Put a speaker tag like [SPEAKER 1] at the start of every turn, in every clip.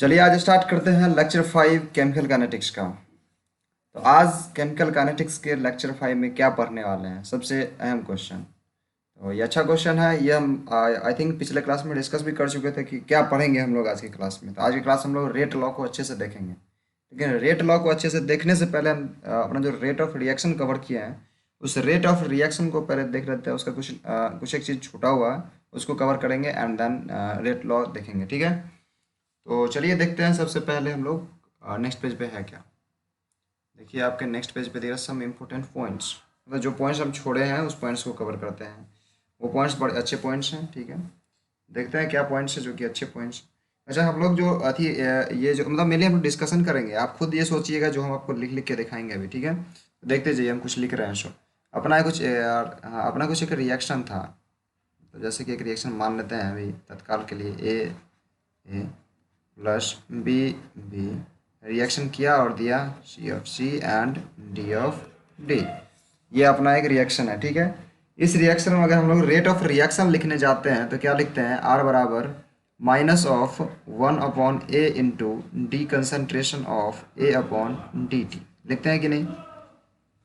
[SPEAKER 1] चलिए आज स्टार्ट करते हैं लेक्चर 5 केमिकल काइनेटिक्स का। तो आज केमिकल काइनेटिक्स के लेक्चर 5 में क्या पढ़ने वाले हैं, सबसे अहम क्वेश्चन। तो ये अच्छा क्वेश्चन है। ये हम आई थिंक पिछले क्लास में डिस्कस भी कर चुके थे कि क्या पढ़ेंगे हम लोग आज की क्लास में। तो आज की क्लास हम लोग रेट लॉ को अच्छे से देखेंगे। लेकिन रेट लॉ को अच्छे से देखने से पहले हम अपना जो रेट ऑफ रिएक्शन कवर किए हैं, उस रेट ऑफ रिएक्शन को पहले देख लेते हैं। उसका कुछ एक चीज़ छूटा हुआ है, उसको कवर करेंगे एंड देन रेट लॉ देखेंगे। ठीक है, तो चलिए देखते हैं। सबसे पहले हम लोग नेक्स्ट पेज पे है क्या। देखिए आपके नेक्स्ट पेज पे दिया सम इम्पोर्टेंट पॉइंट्स, मतलब जो पॉइंट्स हम छोड़े हैं उस पॉइंट्स को कवर करते हैं। वो पॉइंट्स बड़े अच्छे पॉइंट्स हैं। ठीक है, देखते हैं क्या पॉइंट्स है जो कि अच्छे पॉइंट्स। अच्छा, हम लोग जो अथी ये जो मतलब मेनली हम डिस्कशन करेंगे, आप खुद ये सोचिएगा जो हम आपको लिख लिख के दिखाएंगे अभी। ठीक है, तो देखते जाइए, हम कुछ लिख रहे हैं। सो अपना कुछ हाँ, अपना कुछ एक रिएक्शन था। तो जैसे कि एक रिएक्शन मान लेते हैं अभी तत्काल के लिए, A plus B B reaction किया और दिया C of C and D of D. ये अपना एक रिएक्शन है। ठीक है, इस रिएक्शन में अगर हम लोग रेट ऑफ रिएक्शन लिखने जाते हैं तो क्या लिखते हैं, आर बराबर minus of 1/a into D concentration of A upon D T. लिखते हैं कि नहीं,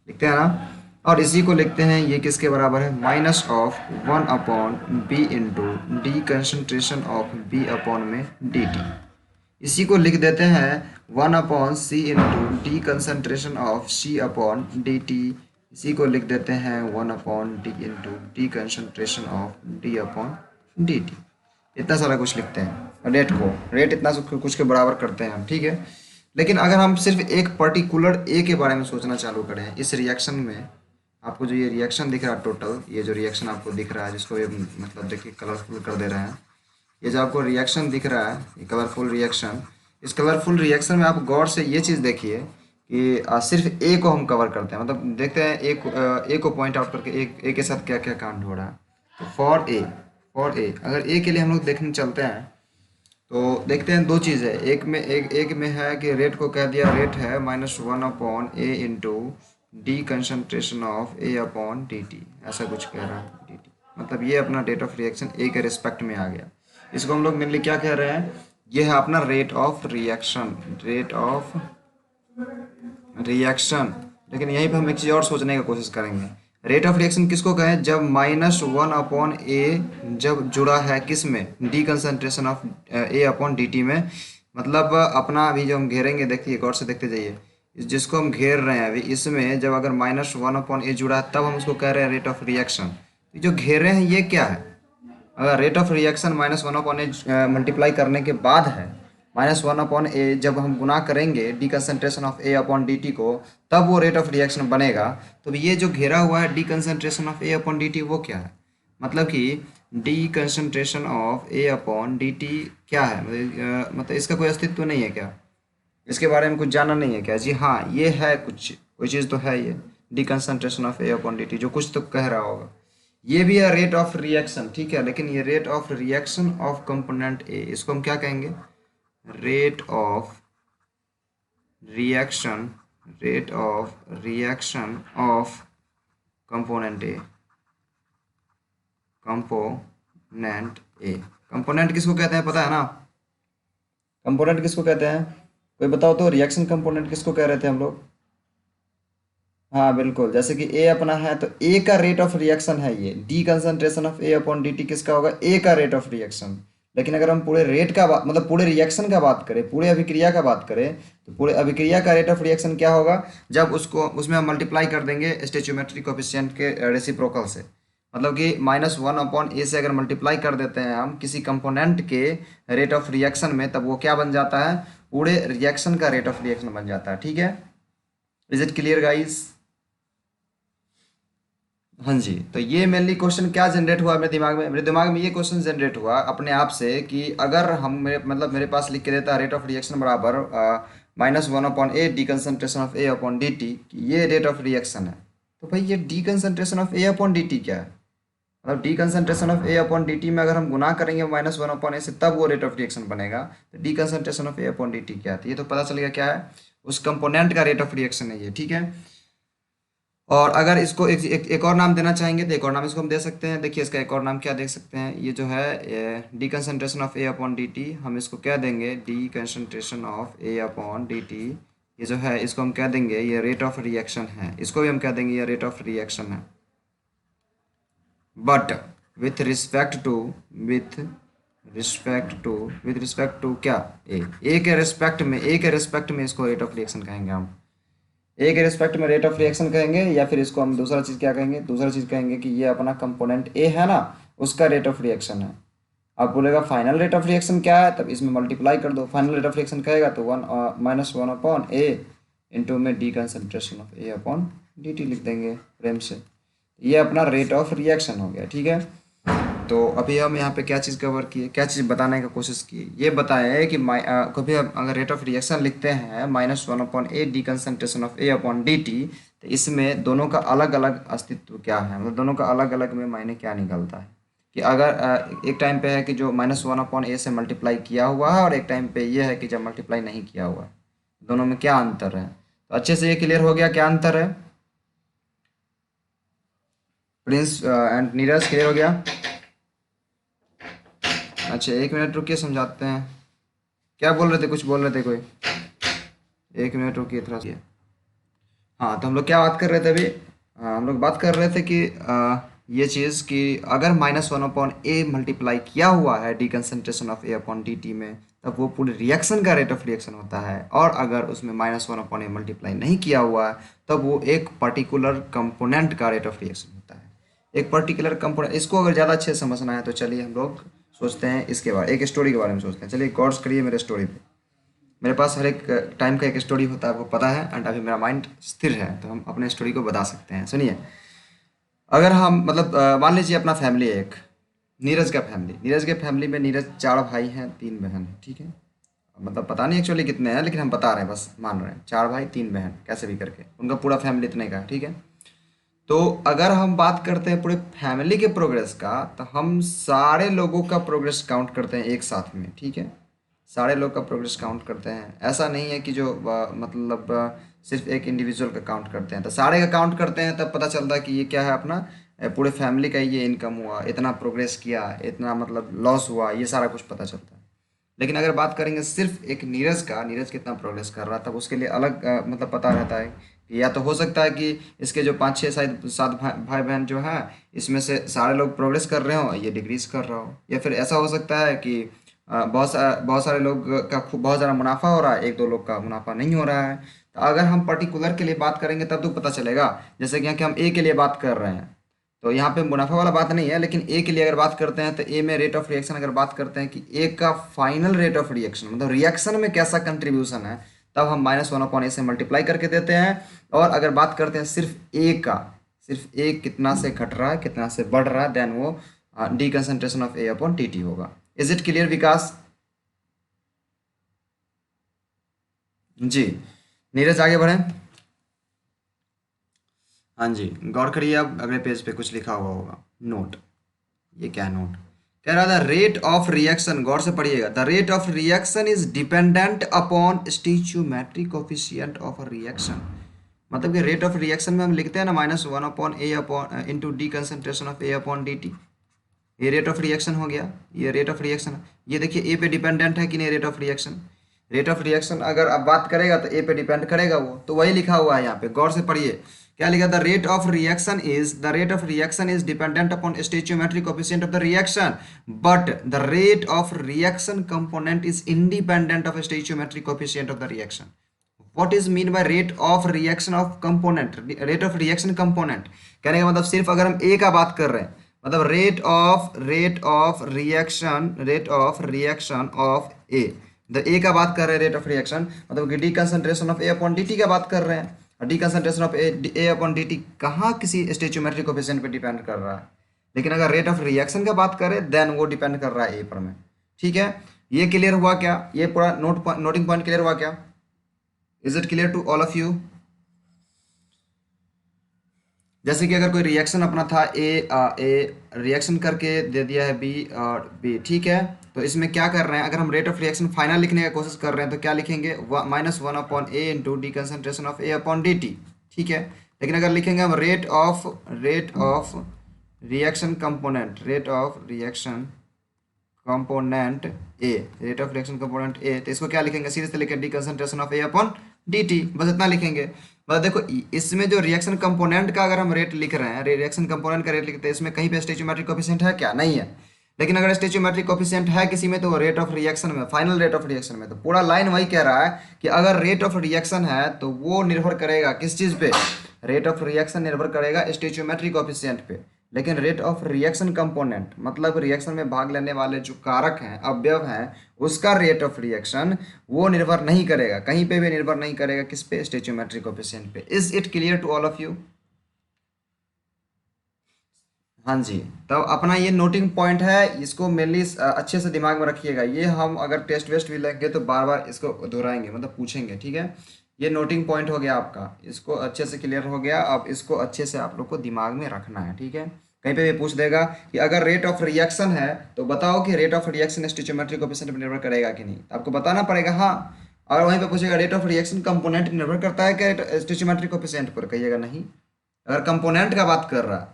[SPEAKER 1] लिखते हैं ना। और इसी को लिखते हैं, ये किसके बराबर है, minus of 1/b into D concentration of B upon में डी टी। इसी को लिख देते हैं 1/c into D concentration of C upon D T. इसी को लिख देते हैं 1/d into D concentration of D upon D T. इतना सारा कुछ लिखते हैं। रेट इतना कुछ के बराबर करते हैं हम। ठीक है, लेकिन अगर हम सिर्फ एक पर्टिकुलर ए के बारे में सोचना चालू करें इस रिएक्शन में, आपको जो ये रिएक्शन दिख रहा है टोटल, ये जो रिएक्शन आपको दिख रहा है जिसको ये मतलब देखिए कलरफुल कर दे रहे हैं, ये जो आपको रिएक्शन दिख रहा है ये कलरफुल रिएक्शन, इस कलरफुल रिएक्शन में आप गौर से ये चीज़ देखिए कि सिर्फ ए को हम कवर करते हैं। मतलब देखते हैं ए को पॉइंट आउट करके ए के साथ क्या क्या कांड हो रहा है। तो फॉर ए अगर ए के लिए हम लोग देखने चलते हैं तो देखते हैं दो चीज़ है। एक में है कि रेट को कह दिया, रेट है -1/a into D concentration of A upon D T, ऐसा कुछ कह रहा है डी टी। मतलब ये अपना रेट ऑफ रिएक्शन ए के रिस्पेक्ट में आ गया। इसको हम लोग मेनली क्या कह रहे हैं, ये है अपना rate of reaction, rate of reaction. लेकिन यहीं पे हम एक चीज़ और सोचने की कोशिश करेंगे। रेट ऑफ रिएक्शन किसको कहें, जब -1/a जब जुड़ा है किस में, D concentration of A upon D T में। मतलब अपना अभी जो हम घेरेंगे, देखिए गौर से देखते जाइए, जिसको हम घेर रहे हैं अभी इसमें जब अगर -1/a जुड़ा है तब हम उसको कह रहे हैं रेट ऑफ रिएक्शन। जो घेरे हैं ये क्या है, अगर rate of reaction -1/a multiply करने के बाद है, -1/a जब हम गुना करेंगे D concentration of A upon D T को, तब वो रेट ऑफ रिएक्शन बनेगा। तो ये जो घेरा हुआ है D concentration of A upon D T, वो क्या है, मतलब कि D concentration of A upon D T क्या है, मतलब इसका कोई अस्तित्व नहीं है क्या, इसके बारे में कुछ जानना नहीं है क्या। जी हाँ, ये है, कुछ कोई चीज़ तो है ये D concentration of A upon D T, जो कुछ तो कह रहा होगा। ये भी है रेट ऑफ रिएक्शन, ठीक है, लेकिन ये rate of reaction of component ए, इसको हम क्या कहेंगे, rate of reaction, rate of reaction of component A, component A. Component किसको कहते हैं पता है ना, कंपोनेंट किसको कहते हैं, कोई बताओ तो, रिएक्शन कंपोनेंट किसको कह रहे थे हम लोग। हाँ बिल्कुल, जैसे कि ए अपना है तो ए का रेट ऑफ रिएक्शन है ये, D concentration of A upon D T किसका होगा, ए का रेट ऑफ रिएक्शन। लेकिन अगर हम पूरे रेट का बात, मतलब पूरे रिएक्शन का बात करें, पूरे अभिक्रिया का बात करें, तो पूरे अभिक्रिया का रेट ऑफ रिएक्शन क्या होगा, जब उसको उसमें हम मल्टीप्लाई कर देंगे स्टोइचियोमेट्रिक कोएफिशिएंट के रेसिप्रोकल से। मतलब कि -1/a से अगर मल्टीप्लाई कर देते हैं हम किसी कंपोनेंट के रेट ऑफ रिएक्शन में, तब वो क्या बन जाता है, पूरे रिएक्शन का रेट ऑफ रिएक्शन बन जाता है। ठीक है, इज इट क्लियर गाइस। हाँ जी, तो ये मेनली क्वेश्चन क्या जनरेट हुआ मेरे दिमाग में ये क्वेश्चन जनरेट हुआ अपने आप से कि अगर हम मेरे पास लिख के देता रेट ऑफ रिएक्शन बराबर -1/a D concentration of A upon D T, ये रेट ऑफ रिएक्शन है। तो भाई ये D concentration of A upon D T क्या है, मतलब D concentration of A upon D T में अगर हम गुना करेंगे -1/a से तब वो रेट ऑफ रिएक्शन बनेगा। तो D concentration of A upon D T क्या है, तो ये तो पता चलेगा क्या है, उस कंपोनेंट का रेट ऑफ रिएक्शन है ये। ठीक है, और अगर इसको एक और नाम देना चाहेंगे तो एक और नाम इसको हम दे सकते हैं। देखिए इसका एक और नाम क्या देख सकते हैं, ये जो है D concentration of A upon D T, हम इसको क्या देंगे, D concentration of A upon D T. ये जो है इसको हम क्या देंगे, ये रेट ऑफ रिएक्शन है, इसको भी हम क्या देंगे, ये रेट ऑफ रिएक्शन है। But with respect to with respect to क्या, ए के रिस्पेक्ट में इसको रेट ऑफ रिएक्शन कहेंगे हम। ए के रिस्पेक्ट में रेट ऑफ रिएक्शन कहेंगे, या फिर इसको हम दूसरा चीज़ क्या कहेंगे, दूसरा चीज़ कहेंगे कि ये अपना कंपोनेंट ए है ना, उसका रेट ऑफ रिएक्शन है। अब बोलेगा फाइनल रेट ऑफ रिएक्शन क्या है, तब इसमें मल्टीप्लाई कर दो। फाइनल रेट ऑफ रिएक्शन कहेगा तो 1 - 1 अपॉन ए इंटू में D concentration of A upon D T लिख देंगे प्रेम से। ये अपना रेट ऑफ रिएक्शन हो गया, ठीक है। तो अभी हम यहाँ पे क्या चीज़ कवर किए, क्या चीज़ बताने का कोशिश की, ये बताया है कि कभी हम अगर रेट ऑफ रिएक्शन लिखते हैं -1 upon A D concentration of A upon D T, तो इसमें दोनों का अलग अलग अस्तित्व क्या है, मतलब दोनों का अलग अलग में मायने क्या निकलता है। कि अगर एक टाइम पे है कि जो -1 अपॉन ए से मल्टीप्लाई किया हुआ है, और एक टाइम पे ये है कि जब मल्टीप्लाई नहीं किया हुआ है, दोनों में क्या अंतर है। तो अच्छे से ये क्लियर हो गया क्या अंतर है, प्रिंस एंड नीरज क्लियर हो गया। अच्छा 1 मिनट रुकिए, समझाते हैं। क्या बोल रहे थे, कुछ बोल रहे थे कोई, 1 मिनट रुकिए थोड़ा सा। हाँ तो हम लोग क्या बात कर रहे थे अभी, हम लोग बात कर रहे थे कि ये चीज़ कि अगर -1 अपॉन ए मल्टीप्लाई किया हुआ है D concentration of A upon D T में, तब वो पूरे रिएक्शन का रेट ऑफ रिएक्शन होता है। और अगर उसमें -1 अपॉन ए मल्टीप्लाई नहीं किया हुआ है, तब वो एक पर्टिकुलर कंपोनेंट का रेट ऑफ रिएक्शन होता है। एक पर्टिकुलर कंपोनेंट, इसको अगर ज़्यादा अच्छे से समझना है तो चलिए हम लोग सोचते हैं इसके बारे, एक स्टोरी के बारे में सोचते हैं। चलिए गौर करिए मेरे स्टोरी पे। मेरे पास हर एक टाइम का एक स्टोरी होता है, वो पता है, एंड अभी मेरा माइंड स्थिर है तो हम अपने स्टोरी को बता सकते हैं। सुनिए, अगर हम मतलब मान लीजिए अपना फैमिली है एक, नीरज के फैमिली में नीरज 4 भाई हैं 3 बहन है, ठीक है। मतलब पता नहीं एक्चुअली कितने हैं, लेकिन हम बता रहे हैं, बस मान रहे हैं 4 भाई 3 बहन, कैसे भी करके उनका पूरा फैमिली इतने का है, ठीक है। तो अगर हम बात करते हैं पूरे फैमिली के प्रोग्रेस का, तो हम सारे लोगों का प्रोग्रेस काउंट करते हैं एक साथ में, ठीक है। सारे लोग का प्रोग्रेस काउंट करते हैं, ऐसा नहीं है कि जो मतलब सिर्फ एक इंडिविजुअल का काउंट करते हैं। तो सारे का काउंट करते हैं, तब पता चलता है कि ये क्या है अपना पूरे फैमिली का ये इनकम हुआ, इतना प्रोग्रेस किया, इतना मतलब लॉस हुआ, ये सारा कुछ पता चलता है। लेकिन अगर बात करेंगे सिर्फ एक नीरज का, नीरज कितना प्रोग्रेस कर रहा था, उसके लिए अलग मतलब पता रहता है कि या तो हो सकता है कि इसके जो 5 6 शायद 7 भाई बहन जो हैं, इसमें से सारे लोग प्रोग्रेस कर रहे हो, ये डिक्रीज कर रहा हो। या फिर ऐसा हो सकता है कि बहुत सारे लोग का खूब बहुत ज़्यादा मुनाफा हो रहा है, एक दो लोग का मुनाफा नहीं हो रहा है। तो अगर हम पर्टिकुलर के लिए बात करेंगे तब तो पता चलेगा। जैसे कि यहाँ कि हम ए के लिए बात कर रहे हैं, तो यहाँ पे मुनाफा वाला बात नहीं है, लेकिन ए के लिए अगर बात करते हैं तो ए में रेट ऑफ रिएक्शन अगर बात करते हैं कि ए का फाइनल रेट ऑफ रिएक्शन मतलब रिएक्शन में कैसा कंट्रीब्यूशन है, तब हम -1 अपॉन ए से मल्टीप्लाई करके देते हैं। और अगर बात करते हैं सिर्फ ए का, सिर्फ ए कितना से घट रहा है कितना से बढ़ रहा है, देन वो D concentration of A upon T T होगा। इज इट क्लियर विकास? जी नीरज आगे बढ़ें। हाँ जी गौर करिए, अब अगले पेज पे कुछ लिखा हुआ होगा, नोट। ये क्या है नोट, कह रहा था रेट ऑफ रिएक्शन, गौर से पढ़िएगा। The rate of reaction is dependent upon stoichiometric coefficient of reaction. मतलब कि रेट ऑफ रिएक्शन में हम लिखते हैं ना -1 upon A upon into D concentration of A upon D T. ये रेट ऑफ रिएक्शन हो गया, ये रेट ऑफ रिएक्शन। ये देखिए ए पे डिपेंडेंट है कि नहीं rate of reaction. Rate of reaction अगर आप बात करेगा तो ए पे डिपेंड करेगा वो, तो वही लिखा हुआ है यहाँ पे, गौर से पढ़िए क्या लिखा। The rate of reaction is dependent upon stoichiometric coefficient of the reaction, but the rate of reaction component is independent of stoichiometric coefficient of the reaction. What is mean by rate of reaction of component, rate of reaction component कहने का मतलब सिर्फ अगर हम ए का बात कर रहे हैं, मतलब rate of reaction of A, the ए का बात कर रहे हैं रेट ऑफ रिएक्शन, मतलब कि D concentration of A upon D T का बात कर रहे हैं। और D concentration of A upon D T कहाँ किसी स्टोइचियोमेट्रिक कोएफिशिएंट पे डिपेंड कर रहा है, लेकिन अगर रेट ऑफ रिएक्शन का बात करें देन वो डिपेंड कर रहा है ए पर में। ठीक है, ये क्लियर हुआ क्या, ये पूरा नोटिंग पॉइंट क्लियर हुआ क्या? Is it clear to all of you? जैसे कि अगर कोई रिएक्शन अपना था ए रिएक्शन करके दे दिया है बी और बी, ठीक है। तो इसमें क्या कर रहे हैं, अगर हम रेट ऑफ रिएक्शन फाइनल लिखने की कोशिश कर रहे हैं तो क्या लिखेंगे, -1 upon A into D concentration of A upon D T, ठीक है। लेकिन अगर लिखेंगे हम rate of reaction component, rate of reaction component ए, तो इसको क्या लिखेंगे, सीधे से लिखेंगे D concentration of A upon D T, बस इतना लिखेंगे। बस देखो इसमें जो रिएक्शन कंपोनेंट का अगर हम रेट लिख रहे हैं, रिएक्शन कंपोनेंट का रेट लिखते हैं, इसमें कहीं पे स्टोइचियोमेट्रिक कोएफिशिएंट है क्या, नहीं है। लेकिन अगर स्टोइचियोमेट्रिक कोएफिशिएंट है किसी में तो वो रेट ऑफ रिएक्शन में, फाइनल रेट ऑफ रिएक्शन में। तो पूरा लाइन वही कह रहा है कि अगर रेट ऑफ रिएक्शन है तो वो निर्भर करेगा किस चीज़ पे, रेट ऑफ रिएक्शन निर्भर करेगा स्टोइचियोमेट्रिक कोएफिशिएंट पे। लेकिन रेट ऑफ रिएक्शन कंपोनेंट मतलब रिएक्शन में भाग लेने वाले जो कारक हैं, अवयव हैं, उसका रेट ऑफ रिएक्शन वो निर्भर नहीं करेगा, कहीं पे भी निर्भर नहीं करेगा, किस पे, स्टोइचियोमेट्रिक कोएफिशिएंट पे। Is it clear to all of you? हाँ जी। तो अपना ये नोटिंग पॉइंट है, इसको मेनली अच्छे से दिमाग में रखिएगा। ये हम अगर टेस्ट वेस्ट भी लेंगे तो बार बार इसको दोहराएंगे, मतलब पूछेंगे, ठीक है। ये नोटिंग पॉइंट हो गया आपका, इसको अच्छे से क्लियर हो गया। अब इसको अच्छे से आप लोग को दिमाग में रखना है, ठीक है। कहीं पे भी पूछ देगा कि अगर रेट ऑफ रिएक्शन है तो बताओ कि रेट ऑफ रिएक्शन स्टोइचियोमेट्रिक कोएफिशिएंट पर निर्भर करेगा कि नहीं, तो आपको बताना पड़ेगा हाँ। और वहीं पे पूछेगा रेट ऑफ रिएक्शन कंपोनेंट निर्भर करता है क्या स्टोइचियोमेट्रिक कोएफिशिएंट पर, कहिएगा नहीं। अगर कंपोनेंट का बात कर रहा है,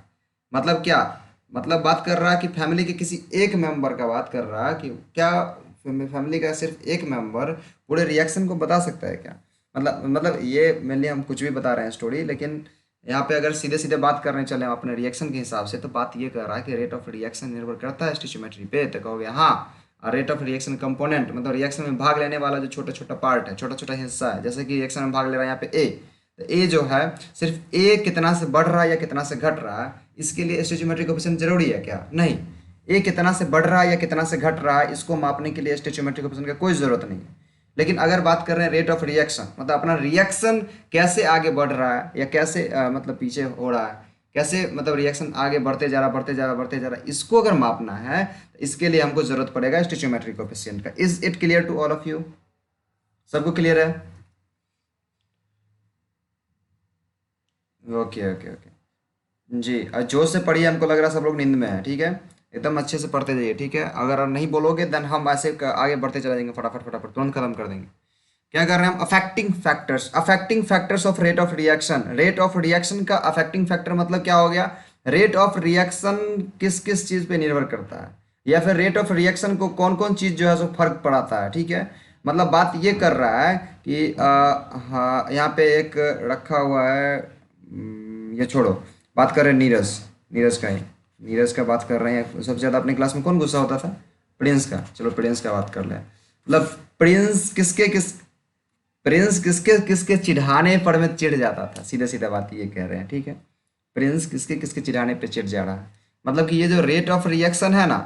[SPEAKER 1] मतलब क्या, मतलब बात कर रहा है कि फैमिली के किसी एक मेंबर का बात कर रहा है कि क्या फैमिली का सिर्फ एक मेंबर पूरे रिएक्शन को बता सकता है क्या, मतलब ये मेनली हम कुछ भी बता रहे हैं स्टोरी, लेकिन यहाँ पे अगर सीधे सीधे बात करने चले हम अपने रिएक्शन के हिसाब से, तो बात ये कर रहा है कि रेट ऑफ रिएक्शन निर्भर करता है स्टोइचियोमेट्री पे, तो कहोगे हाँ। और रेट ऑफ रिएक्शन कंपोनेंट मतलब रिएक्शन में भाग लेने वाला जो छोटा छोटा पार्ट है, छोटा छोटा हिस्सा है, जैसे कि रिएक्शन में भाग ले रहा है यहाँ पे ए, तो ए जो है सिर्फ ए कितना से बढ़ रहा है या कितना से घट रहा है, इसके लिए स्टोइचियोमेट्रिक कोएफिशिएंट जरूरी है क्या, नहीं। ए कितना से बढ़ रहा है या कितना से घट रहा है, इसको मापने के लिए स्टोइचियोमेट्रिक कोएफिशिएंट का कोई जरूरत नहीं है। लेकिन अगर बात कर रहे हैं रेट ऑफ रिएक्शन, मतलब अपना रिएक्शन कैसे आगे बढ़ रहा है या कैसे मतलब पीछे हो रहा है, कैसे मतलब रिएक्शन आगे बढ़ते जा रहा बढ़ते जा रहा बढ़ते जा रहा, इसको अगर मापना है तो इसके लिए हमको जरूरत पड़ेगा स्टोइचियोमेट्रिक कोएफिशिएंट का। Is it clear to all of you? सबको क्लियर है? ओके ओके ओके जी। जोश से पढ़िए, हमको लग रहा है सब लोग नींद में है, ठीक है। एकदम अच्छे से पढ़ते जाइए, ठीक है। अगर नहीं बोलोगे देन हम ऐसे आगे बढ़ते चले जाएंगे, फटाफट फटाफट तुरंत खत्म कर देंगे। क्या कर रहे हैं हम, affecting factors of rate of reaction. Rate of reaction का अफेक्टिंग फैक्टर मतलब क्या हो गया, रेट ऑफ रिएक्शन किस किस चीज़ पे निर्भर करता है, या फिर रेट ऑफ रिएक्शन को कौन कौन चीज़ जो है सो फर्क पड़ाता है, ठीक है। मतलब बात ये कर रहा है कि हाँ यहाँ पे एक रखा हुआ है, ये छोड़ो, बात कर रहे हैं नीरज का ही, नीरज का बात कर रहे हैं। सबसे ज़्यादा अपनी क्लास में कौन गुस्सा होता था, प्रिंस का। चलो प्रिंस का बात कर ले, मतलब प्रिंस किसके किसके चिढ़ाने पर में चिढ़ जाता था, सीधे सीधा बात ये कह रहे हैं, ठीक है। प्रिंस किसके किसके चिढ़ाने पे चिढ़ जा रहा है, मतलब कि ये जो रेट ऑफ रिएक्शन है ना,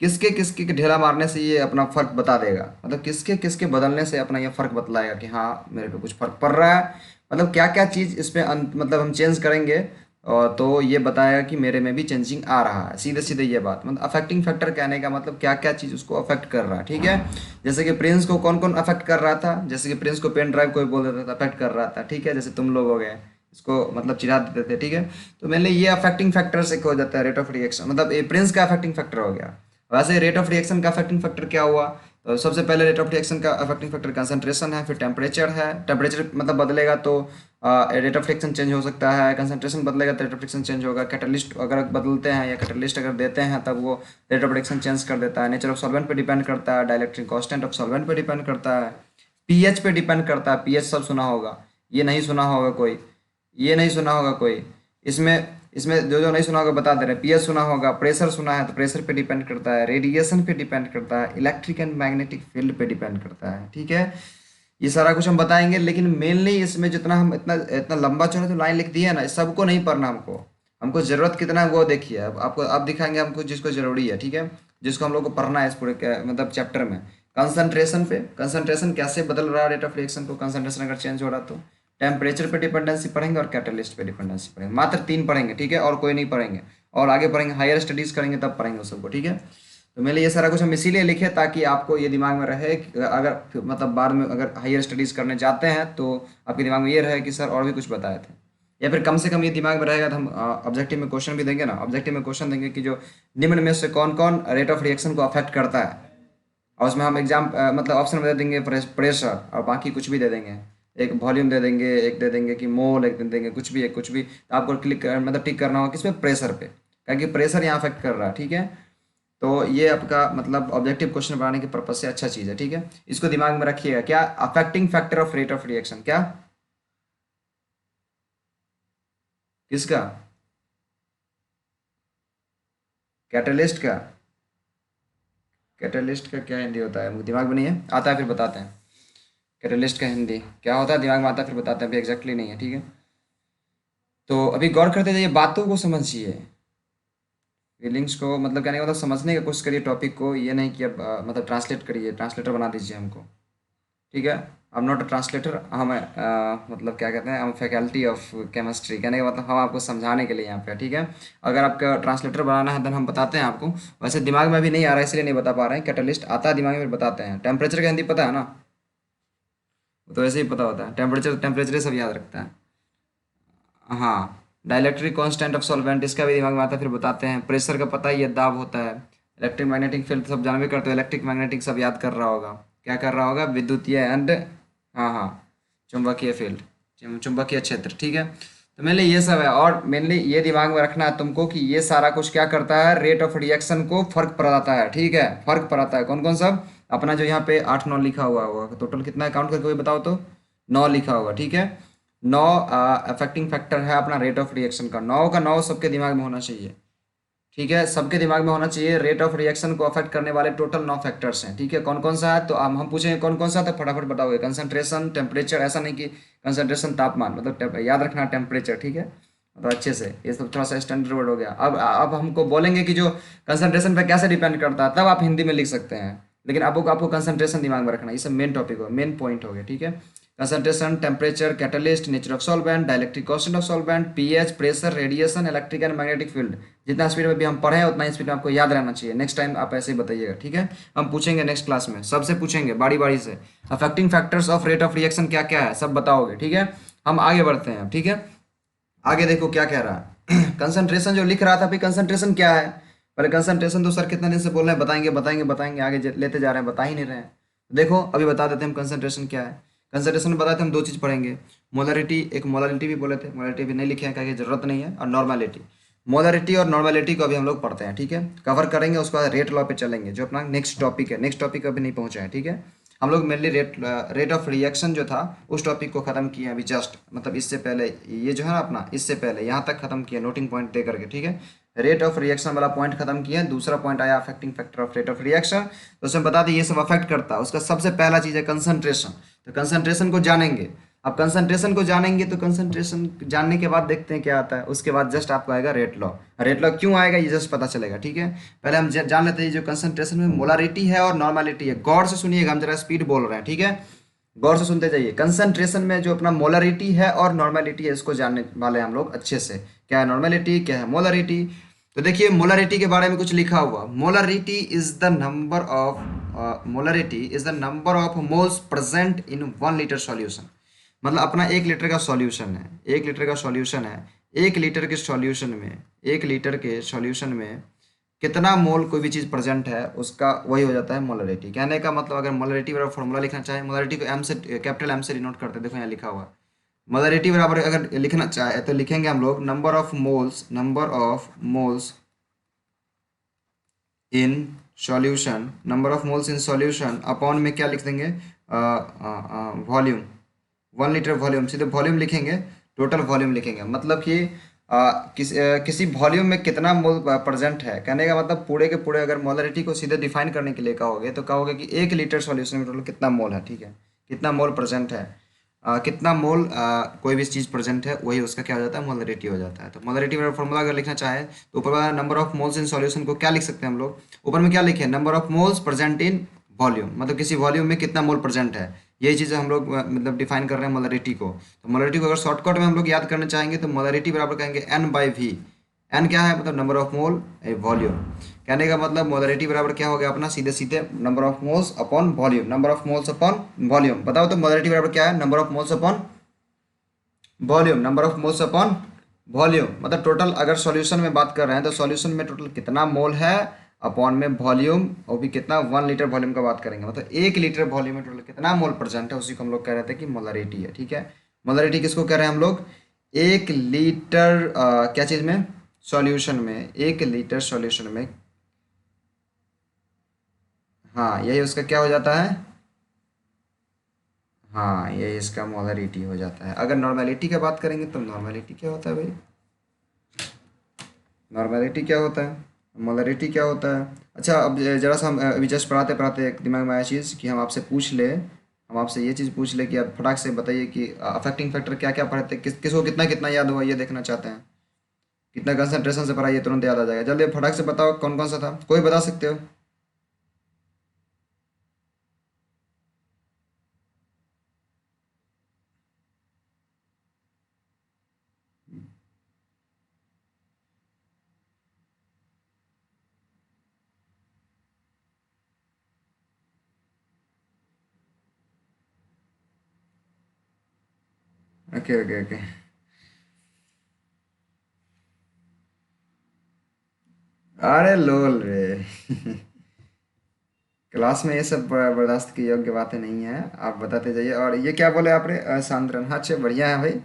[SPEAKER 1] किसके किसके ढेला मारने से ये अपना फर्क बता देगा, मतलब किसके किसके बदलने से अपना ये फर्क बतलाएगा कि हाँ मेरे पे कुछ फर्क पड़ रहा है, मतलब क्या क्या चीज़ इस पे मतलब हम चेंज करेंगे और तो ये बताएगा कि मेरे में भी चेंजिंग आ रहा है। सीधे सीधे ये बात, मतलब अफेक्टिंग फैक्टर कहने का मतलब क्या क्या चीज़ उसको अफेक्ट कर रहा है, ठीक है। जैसे कि प्रिंस को कौन कौन अफेक्ट कर रहा था, जैसे कि प्रिंस को पेन ड्राइव कोई बोल देता था अफेक्ट कर रहा था, ठीक है। जैसे तुम लोग हो गए, इसको मतलब चिढ़ा देते थे, ठीक है। तो मेनली ये अफेक्टिंग फैक्टर्स एक हो जाता है रेट ऑफ रिएक्शन, मतलब ये प्रिंस का अफेक्टिंग फैक्टर हो गया। वैसे रेट ऑफ रिएक्शन का अफेक्टिंग फैक्टर क्या हुआ, तो सबसे पहले रेट ऑफ रिएक्शन का अफेक्टिंग फैक्टर कंसंट्रेशन है, फिर टेम्परेचर है। टेम्परेचर मतलब बदलेगा तो रेट ऑफ रिएक्शन चेंज हो सकता है, कंसंट्रेशन बदलेगा तो रेट ऑफ रिएक्शन चेंज होगा। कैटलिस्ट अगर बदलते हैं या कैटलिस्ट अगर देते हैं तब वो रेट ऑफ रिएक्शन चेंज कर देता है। नेचर ऑफ सॉल्वेंट पे डिपेंड करता है, डाइलेक्ट्रिक कांस्टेंट ऑफ सॉल्वेंट पे डिपेंड करता है, पीएच पे डिपेंड करता है। पीएच सब सुना होगा, ये नहीं सुना होगा कोई, ये नहीं सुना होगा कोई, इसमें इसमें जो जो नहीं सुना होगा बता दे रहे हैं। पीएच सुना होगा, प्रेशर सुना है तो प्रेशर पे डिपेंड करता है, रेडिएशन पे डिपेंड करता है, इलेक्ट्रिक एंड मैग्नेटिक फील्ड पे डिपेंड करता है, ठीक है। ये सारा कुछ हम बताएंगे, लेकिन मेनली इसमें जितना हम इतना इतना लंबा चौड़ा जो लाइन लिख दिया है ना, इस सबको नहीं पढ़ना हमको। हमको ज़रूरत कितना है वो देखिए, अब आपको अब दिखाएंगे हमको जिसको ज़रूरी है, ठीक है, जिसको हम लोग को पढ़ना है इस पूरे मतलब चैप्टर में। कंसंट्रेशन पे, कंसंट्रेशन कैसे बदल रहा है रेट ऑफ रिएक्शन को, कंसंट्रेशन अगर चेंज हो रहा तो टेम्परेचर पे डिपेंडेंसी पढ़ेंगे और कैटलिस्ट पे डिपेंडेंसी पढ़ेंगे। मात्र 3 पढ़ेंगे, ठीक है, और कोई नहीं पढ़ेंगे, और आगे पढ़ेंगे हायर स्टडीज़ करेंगे तब पढ़ेंगे उस सबको, ठीक है। तो मेरे लिए ये सारा कुछ हम इसीलिए लिखे ताकि आपको ये दिमाग में रहे कि अगर मतलब बाद में अगर हायर स्टडीज़ करने जाते हैं तो आपके दिमाग में ये रहे कि सर और भी कुछ बताए थे, या फिर कम से कम ये दिमाग में रहेगा तो हम ऑब्जेक्टिव में क्वेश्चन भी देंगे ना। ऑब्जेक्टिव में क्वेश्चन देंगे कि जो निम्न में से कौन कौन रेट ऑफ रिएक्शन को अफेक्ट करता है, और उसमें हम एग्जाम मतलब ऑप्शन में दे देंगे प्रेशर, और बाकी कुछ भी दे देंगे, एक वॉल्यूम दे देंगे, एक दे देंगे कि मोल, एक दे देंगे कुछ भी, एक कुछ भी, तो आपको मतलब टिक करना होगा किस पे, प्रेशर पे, क्योंकि प्रेशर यहाँ अफेक्ट कर रहा है, ठीक है। तो ये आपका मतलब ऑब्जेक्टिव क्वेश्चन बनाने के पर्पज से अच्छा चीज़ है, ठीक है। इसको दिमाग में रखिएगा, क्या affecting factor of rate of reaction, क्या किसका, कैटलिस्ट का। कैटलिस्ट का क्या हिंदी होता है, मुझे दिमाग में नहीं है, आता है फिर बताते हैं। कैटलिस्ट का हिंदी क्या होता है, दिमाग में आता है फिर बताते हैं, अभी एग्जैक्टली नहीं है, ठीक है। तो अभी गौर करते जाइए, बातों को समझिए, फीलिंग्स को, मतलब कहने का मतलब समझने की कोशिश करिए टॉपिक को, ये नहीं कि अब मतलब ट्रांसलेट करिए, ट्रांसलेटर बना दीजिए हमको, ठीक है। I am not a translator, हम मतलब क्या कहते हैं, हम फैकल्टी ऑफ केमिस्ट्री, कहने का मतलब हम आपको समझाने के लिए यहाँ पे हैं, ठीक है। अगर आपका ट्रांसलेटर बनाना है देन हम बताते हैं आपको, वैसे दिमाग में अभी नहीं आ रहा है इसलिए नहीं बता पा रहे हैं। कैटलिस्ट आता है दिमाग में, बताते हैं। टेम्परेचर का हिंदी पता है ना, वो तो ऐसे ही पता होता है, टेम्परेचर टेम्परेचर सब याद रखता है। हाँ, डाइलेक्ट्रिक कांस्टेंट ऑफ सॉल्वेंट, इसका भी दिमाग में आता है फिर बताते हैं। प्रेशर का पता ही है, दाब होता है। इलेक्ट्रिक मैग्नेटिक फील्ड सब जानवे करते हो, इलेक्ट्रिक मैग्नेटिक सब याद कर रहा होगा, क्या कर रहा होगा, विद्युतीय एंड, हाँ हाँ, चुंबकीय फील्ड, चुंबकीय क्षेत्र, ठीक है। तो मेनली ये सब है, और मेनली ये दिमाग में रखना है तुमको कि ये सारा कुछ क्या करता है, रेट ऑफ रिएक्शन को फर्क पड़ाता है, ठीक है, फर्क पड़ाता है। कौन कौन सब, अपना जो यहाँ पे 8 9 लिखा हुआ होगा, टोटल कितना काउंट करके कोई बताओ तो, 9 लिखा होगा, ठीक है। 9 अफेक्टिंग फैक्टर है अपना रेट ऑफ रिएक्शन का, 9 का 9 सबके दिमाग में होना चाहिए, ठीक है, सबके दिमाग में होना चाहिए। रेट ऑफ रिएक्शन को अफेक्ट करने वाले टोटल 9 फैक्टर्स हैं, ठीक है। कौन कौन सा है, तो हम पूछेंगे कौन कौन सा, तो फटाफट बताओगे। कंसंट्रेशन, टेम्परेचर, ऐसा नहीं कि कंसंट्रेशन तापमान, मतलब याद रखना टेम्परेचर, ठीक है, मतलब अच्छे से, ये सब थोड़ा सा स्टैंडर्ड वर्ड हो गया। अब हमको बोलेंगे कि जो कंसंट्रेशन पे कैसे डिपेंड करता है, तब आप हिंदी में लिख सकते हैं, लेकिन आपको कंसंट्रेशन दिमाग में रखना, ये सब मेन टॉपिक हो, मेन पॉइंट हो गया, ठीक है। Concentration, temperature, catalyst, nature of solvent, dielectric constant of solvent, pH, pressure, radiation, electric and magnetic field, जितना स्पीड में भी हम पढ़े हैं उतना स्पीड में आपको याद रहना चाहिए। नेक्स्ट टाइम आप ऐसे ही बताइएगा, ठीक है। हम पूछेंगे नेक्स्ट क्लास में, सबसे पूछेंगे बारी बारी से, affecting factors of rate of reaction क्या क्या है सब बताओगे, ठीक है। हम आगे बढ़ते हैं, ठीक है। आगे देखो क्या कह रहा है। कंसंट्रेशन जो लिख रहा था, भाई कंसंट्रेशन क्या है, पहले कंसंट्रेशन तो सर कितने दिन से बोल रहे हैं, बताएंगे बताएंगे बताएंगे, आगे लेते जा रहे हैं, बता ही नहीं रहे हैं। देखो अभी बता देते हैं हम कंसंट्रेशन क्या है। कंसंट्रेशन में बताते हम 2 चीज़ पढ़ेंगे, मोलरिटी, एक मोलरिटी भी बोले थे, मोलरिटी भी नहीं लिखे हैं क्या, जरूरत नहीं है, और नॉर्मेलिटी। मोलरिटी और नॉर्मेलिटी को अभी हम लोग पढ़ते हैं, ठीक है, कवर करेंगे, उसके बाद रेट लॉ पे चलेंगे, जो अपना नेक्स्ट टॉपिक है। नेक्स्ट टॉपिक अभी नहीं पहुंचे हैं, ठीक है। हम लोग मेनली रेट ऑफ रिएक्शन जो था उस टॉपिक को खत्म किए अभी जस्ट, मतलब इससे पहले, ये जो है ना अपना, इससे पहले यहाँ तक खत्म किया नोटिंग पॉइंट दे करके, ठीक है। रेट ऑफ रिएक्शन वाला पॉइंट खत्म किया, दूसरा पॉइंट आया affecting factor of rate of reaction, तो उसमें बता दें ये सब अफेक्ट करता है। उसका सबसे पहला चीज़ है कंसंट्रेशन, तो कंसंट्रेशन को जानेंगे। अब कंसंट्रेशन को जानेंगे तो कंसंट्रेशन जानने के बाद देखते हैं क्या आता है, उसके बाद जस्ट आपको आएगा रेट लॉ। रेट लॉ क्यों आएगा ये जस्ट पता चलेगा, ठीक है। पहले हम जान लेते हैं जो कंसंट्रेशन में मोलारिटी है और नॉर्मेलिटी है। गौर से सुनिएगा, हम जरा स्पीड बोल रहे हैं, ठीक है, गौर से सुनते जाइए। कंसंट्रेशन में जो अपना मोलारिटी है और नॉर्मेलिटी है, इसको जानने वाले हैं हम लोग अच्छे से, क्या है नॉर्मेलिटी, क्या है मोलारिटी। तो देखिए मोलारिटी के बारे में कुछ लिखा हुआ, molarity is the number of moles present in 1 litre solution. मतलब अपना 1 लीटर का सॉल्यूशन है, 1 लीटर का सॉल्यूशन है, 1 लीटर के सॉल्यूशन में, 1 लीटर के सॉल्यूशन में कितना मोल कोई भी चीज़ प्रेजेंट है, उसका वही हो जाता है मोलरिटी। कहने का मतलब अगर मोलरिटी बराबर फॉर्मूला लिखना चाहे, मोलरिटी को एम से, कैपिटल एम से डिनोट करते हैं, देखो यहाँ लिखा हुआ है। मोलरिटी बराबर अगर लिखना चाहे तो लिखेंगे हम लोग number of moles in solution, number of moles in solution upon में क्या लिख देंगे, वॉल्यूम, 1 लीटर वॉल्यूम, सीधे वॉल्यूम लिखेंगे, टोटल वॉल्यूम लिखेंगे, मतलब कि किसी वॉल्यूम में कितना मोल प्रेजेंट है। कहने का मतलब पूरे के पूरे अगर मोलरिटी को सीधे डिफाइन करने के लिए कहोगे तो कहोगे कि 1 लीटर सॉल्यूशन में टोटल कितना मोल है, ठीक है, कितना मोल प्रेजेंट है, कितना मोल कोई भी चीज़ प्रेजेंट है, वही उसका क्या हो जाता है, मोलरिटी हो जाता है। तो मोलरिटी का फॉर्मूला अगर लिखना चाहे तो ऊपर वाला number of moles in solution को क्या लिख सकते हैं हम लोग, ऊपर में क्या लिखे, number of moles present in volume, मतलब किसी वॉल्यूम में कितना मोल प्रेजेंट है, यही चीज़ हम लोग मतलब डिफाइन कर रहे हैं मोलरिटी को। तो मोलरिटी को अगर शॉर्टकट में हम लोग याद करना चाहेंगे तो मोलरिटी बराबर कहेंगे N/V। एन क्या है, मतलब नंबर ऑफ मोल वॉल्यूम। कहने का मतलब मोलरिटी बराबर क्या हो गया अपना, सीधे सीधे number of moles upon volume, number of moles upon volume. बताओ तो मोलरिटी बराबर क्या है, number of moles upon volume, number of moles upon volume. मतलब टोटल अगर सॉल्यूशन में बात कर रहे हैं तो सॉल्यूशन में टोटल कितना मोल है अपॉन में वॉल्यूम, वो भी कितना, 1 लीटर वॉल्यूम का बात करेंगे, मतलब 1 लीटर वॉल्यूम में टोटल कितना मोल प्रेजेंट है, उसी को हम लोग कह रहे थे कि मोलरिटी है। ठीक है, मोलरिटी किसको कह रहे हैं हम लोग, 1 लीटर क्या चीज़ में, सॉल्यूशन में, 1 लीटर सॉल्यूशन में, हाँ यही उसका क्या हो जाता है, हाँ यही इसका मोलरिटी हो जाता है। अगर नॉर्मेलिटी की बात करेंगे तो नॉर्मेलिटी क्या होता है भाई, नॉर्मेलिटी क्या होता है, मोलरिटी क्या होता है। अच्छा अब जरा सा हम अभी जस्ट पढ़ाते पढ़ाते एक दिमाग में आया चीज़ कि हम आपसे पूछ ले, हम आपसे ये चीज़ पूछ ले कि आप फटाक से बताइए कि अफेक्टिंग फैक्टर क्या क्या पढ़ते हैं, किसको कितना कितना याद हुआ, ये देखना चाहते हैं। कितना कंसंट्रेशन से पढ़ा, ये तुरंत याद आ जाएगा। जल्दी फटाक से बताओ कौन कौन सा था, कोई बता सकते हो। Okay okay okay. अरे लोल रे क्लास में ये सब बर्दाश्त की योग्य बातें नहीं है, आप बताते जाइए। और ये क्या बोले आपने, सांद्रण, हाँ अच्छा बढ़िया है भाई,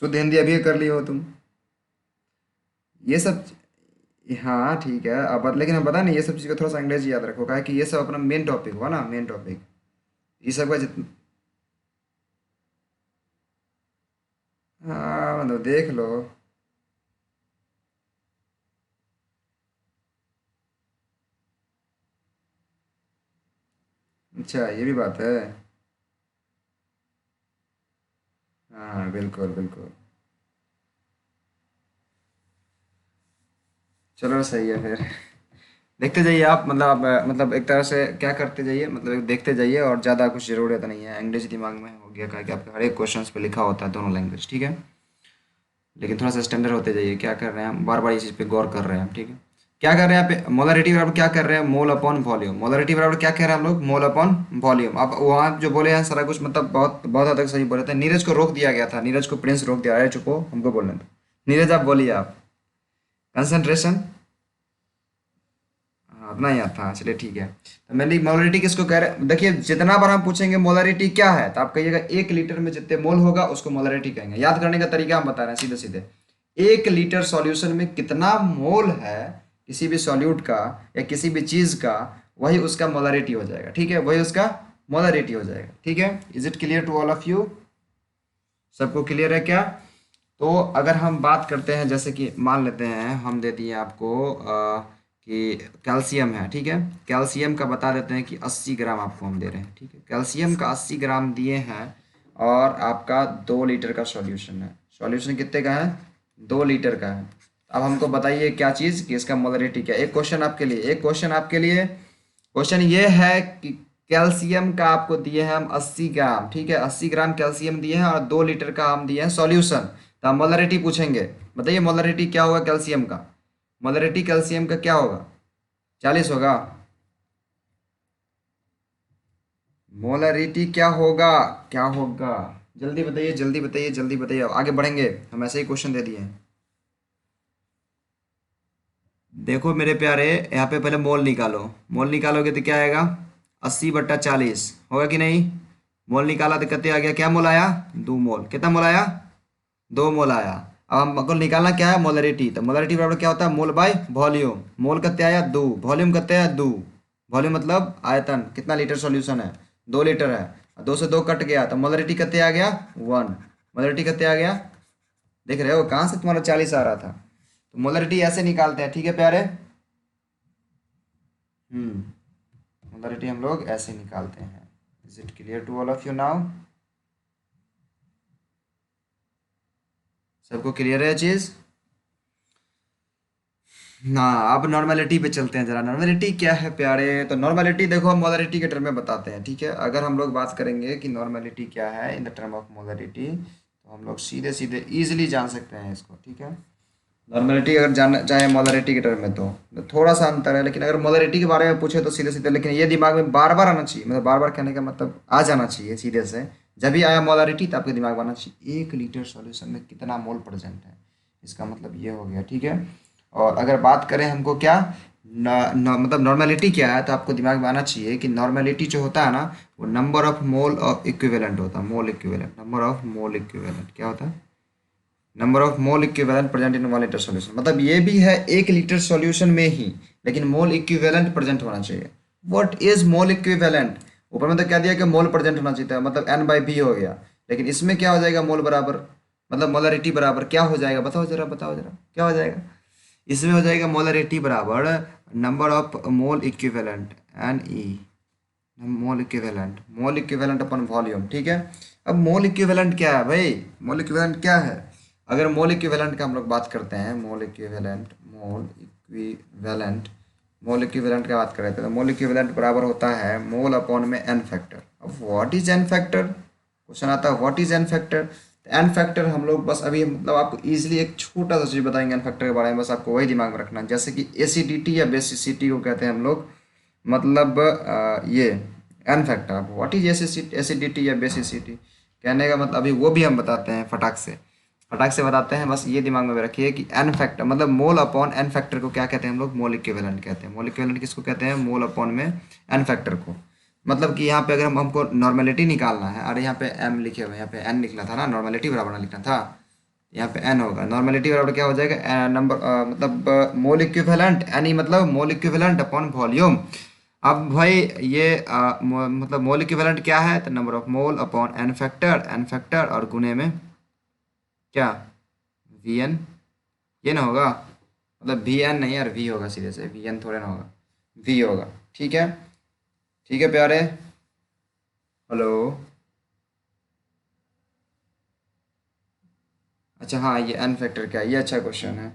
[SPEAKER 1] शुद्ध हिंदी अभी कर ली हो तुम। ये सब, हाँ ठीक है अब, लेकिन हम बता नहीं, ये सब चीज़ को थोड़ा सा अंग्रेजी याद रखो, क्या है कि ये सब अपना मेन टॉपिक हुआ ना, मेन टॉपिक ये सब का जितना, हाँ मतलब देख लो। अच्छा ये भी बात है, हाँ बिल्कुल बिल्कुल। चलो सही है फिर देखते जाइए आप, मतलब मतलब एक तरह से क्या करते जाइए, मतलब देखते जाइए, और ज़्यादा कुछ ज़रूरत नहीं है, अंग्रेजी दिमाग में हो गया का कि आपके हर एक क्वेश्चंस पे लिखा होता है दोनों लैंग्वेज। ठीक है, लेकिन थोड़ा सा स्टैंडर्ड होते जाइए, क्या कर रहे हैं हम, बार बार इस चीज़ पे गौर कर रहे हैं हम। ठीक है, क्या कर रहे हैं यहाँ पे, मोलरिटी बराबर क्या कर रहे हैं, मोल अपॉन वॉल्यूम, मोलरिटी बराबर क्या कह रहे हैं हम लोग, मोल अपॉन वॉल्यूम। अब वहाँ जो बोले हैं सारा कुछ मतलब बहुत बहुत हद तक सही बोले थे। नीरज को रोक दिया गया था, नीरज को प्रिंस रोक दिया, अरे चुपो हमको बोलने दो। नीरज आप बोलिए, आप कंसंट्रेशन, हाँ उतना ही आता है, चलिए ठीक है। तो मेनली मोलरिटी किसको कह रहे हैं, देखिए जितना बार हम पूछेंगे मोलरिटी क्या है, तो आप कहिएगा 1 लीटर में जितने मोल होगा उसको मोलरिटी कहेंगे। याद करने का तरीका हम बता रहे हैं सीधे सीधे, 1 लीटर सॉल्यूशन में कितना मोल है किसी भी सॉल्यूट का या किसी भी चीज का, वही उसका मोलरिटी हो जाएगा। ठीक है, वही उसका मोलरिटी हो जाएगा। ठीक है, is it clear to all of you, सबको क्लियर है क्या। तो अगर हम बात करते हैं, जैसे कि मान लेते हैं हम दे दिए आपको कि कैल्शियम है, ठीक है, कैल्शियम का बता देते हैं कि 80 ग्राम आपको हम दे रहे हैं। ठीक है, कैल्शियम का 80 ग्राम दिए हैं, और आपका 2 लीटर का सॉल्यूशन है। सॉल्यूशन कितने का है, 2 लीटर का है। अब हमको बताइए क्या चीज़, कि इसका मोलरिटी क्या। एक क्वेश्चन आपके लिए, एक क्वेश्चन आपके लिए, क्वेश्चन ये है कि कैल्शियम का आपको दिए हैं हम 80 ग्राम, ठीक है, 80 ग्राम कैल्शियम दिए हैं और 2 लीटर का हम दिए हैं सॉल्यूशन। तो हम मोलरिटी पूछेंगे, बताइए मोलरिटी क्या होगा कैल्शियम का, मोलरिटी कैल्शियम का क्या होगा, 40 होगा। मोलरिटी क्या होगा, क्या होगा, जल्दी बताइए जल्दी बताइए जल्दी बताइए, आगे बढ़ेंगे, हम ऐसे ही क्वेश्चन दे दिए हैं। देखो मेरे प्यारे, यहाँ पे पहले मोल निकालो, मोल निकालोगे तो क्या आएगा, 80/40 होगा कि नहीं। मोल निकाला तो कितने आ गया, क्या मोल आया, 2 मोल, कितना मोल आया, 2 मोल आया। अब हमको निकालना क्या है, मोलरिटी, तो मोलरिटी बराबर क्या होता है, मोल बाय वॉल्यूम, मोल कितने आया 2, वॉल्यूम कितने आया 2, वॉल्यूम मतलब आयतन, कितना लीटर सॉल्यूशन है, 2 लीटर है, 2 से 2 कट गया तो मोलरिटी कितने आ गया 1, मोलरिटी कितने आ गया, देख रहे हो कहाँ से तुम्हारा 40 आ रहा था। तो मोलरिटी ऐसे निकालते हैं, ठीक है प्यारे। मोलरिटी हम लोग ऐसे निकालते हैं। Is it clear to all of you now, सबको क्लियर है ये चीज़। हाँ अब नॉर्मेलिटी पे चलते हैं जरा, नॉर्मेलिटी क्या है प्यारे। तो नॉर्मेलिटी देखो हम मोलरिटी के टर्म में बताते हैं, ठीक है। अगर हम लोग बात करेंगे कि नॉर्मेलिटी क्या है in the term of molarity, तो हम लोग सीधे सीधे इजीली जान सकते हैं इसको, ठीक है। नॉर्मेलिटी अगर जानना चाहे मोलरिटी के टर्म में तो थोड़ा सा अंतर है, लेकिन अगर मोलरिटी के बारे में पूछे तो सीधे सीधे, लेकिन ये दिमाग में बार बार आना चाहिए, मतलब बार बार कहने का मतलब आ जाना चाहिए सीधे से। जब भी आया मोलरिटी तो आपके दिमाग में आना चाहिए 1 लीटर सॉल्यूशन में कितना मोल प्रेजेंट है, इसका मतलब ये हो गया, ठीक है। और अगर बात करें हमको क्या, मतलब नॉर्मेलिटी क्या है, तो आपको दिमाग में आना चाहिए कि नॉर्मेलिटी जो होता है ना, वो number of mole of equivalent होता है। Mole equivalent, number of mole equivalent क्या होता है? Number of mole equivalent present in 1 litre solution. मतलब ये भी है 1 लीटर सॉल्यूशन में ही, लेकिन मोल इक्विवेलेंट प्रेजेंट होना चाहिए। What is mole equivalent? ऊपर में तो कह दिया कि मोल प्रेजेंट होना चाहिए था, मतलब n/v हो गया। लेकिन इसमें क्या हो जाएगा? मोल बराबर, मतलब मोलरिटी बराबर क्या हो जाएगा? बताओ जरा क्या हो जाएगा? इसमें हो जाएगा मोलरिटी बराबर number of mole equivalent, NE, mole equivalent upon volume. ठीक है। अब मोल इक्विवेलेंट क्या है भाई? मोल इक्विवेलेंट क्या है? अगर मोल इक्विवेलेंट का हम लोग बात करते हैं, मोल इक्विवेलेंट का बात करें तो मोल इक्विवेलेंट बराबर होता है मोल अपॉन में एन फैक्टर। अब what is n factor? Question आता है what is n factor. N factor हम लोग बस अभी मतलब आपको इजीली एक छोटा सा चीज़ बताएंगे एन फैक्टर के बारे में, बस आपको वही दिमाग में रखना है। जैसे कि एसिडिटी या बेसिसिटी को कहते हैं हम लोग, मतलब ये n factor. What is acidity या बेसिसिटी कहने का मतलब अभी वो भी हम बताते हैं फटाक से बताते हैं। बस ये दिमाग में रखिए कि एन फैक्टर मतलब मोल अपॉन एन फैक्टर को क्या कहते हैं हम लोग? मोल इक्विवेलेंट कहते हैं। मोल इक्विवेलेंट किसको कहते हैं? मोल अपॉन में एन फैक्टर को। मतलब कि यहाँ पे अगर हमको नॉर्मेलिटी निकालना है, अरे यहाँ पे एम लिखे हुए, यहाँ पे एन लिखना था ना, नॉर्मेलिटी बराबर ना लिखना था, यहाँ पे एन होगा। नॉर्मेलिटी बराबर क्या हो जाएगा? नंबर मतलब मोल इक्विवेलेंट, एन ई मतलब मोल इक्विवेलेंट अपॉन वॉल्यूम। अब भाई ये मतलब मोल इक्विवेलेंट क्या है? तो number of mole upon n factor और गुने में क्या? V n. ये ना होगा, मतलब वी एन नहीं यार, वी होगा सीधे से, वी एन थोड़े ना होगा, वी होगा। ठीक है, ठीक है प्यारे। हेलो। अच्छा हाँ, ये एन फैक्टर क्या है? ये अच्छा क्वेश्चन है।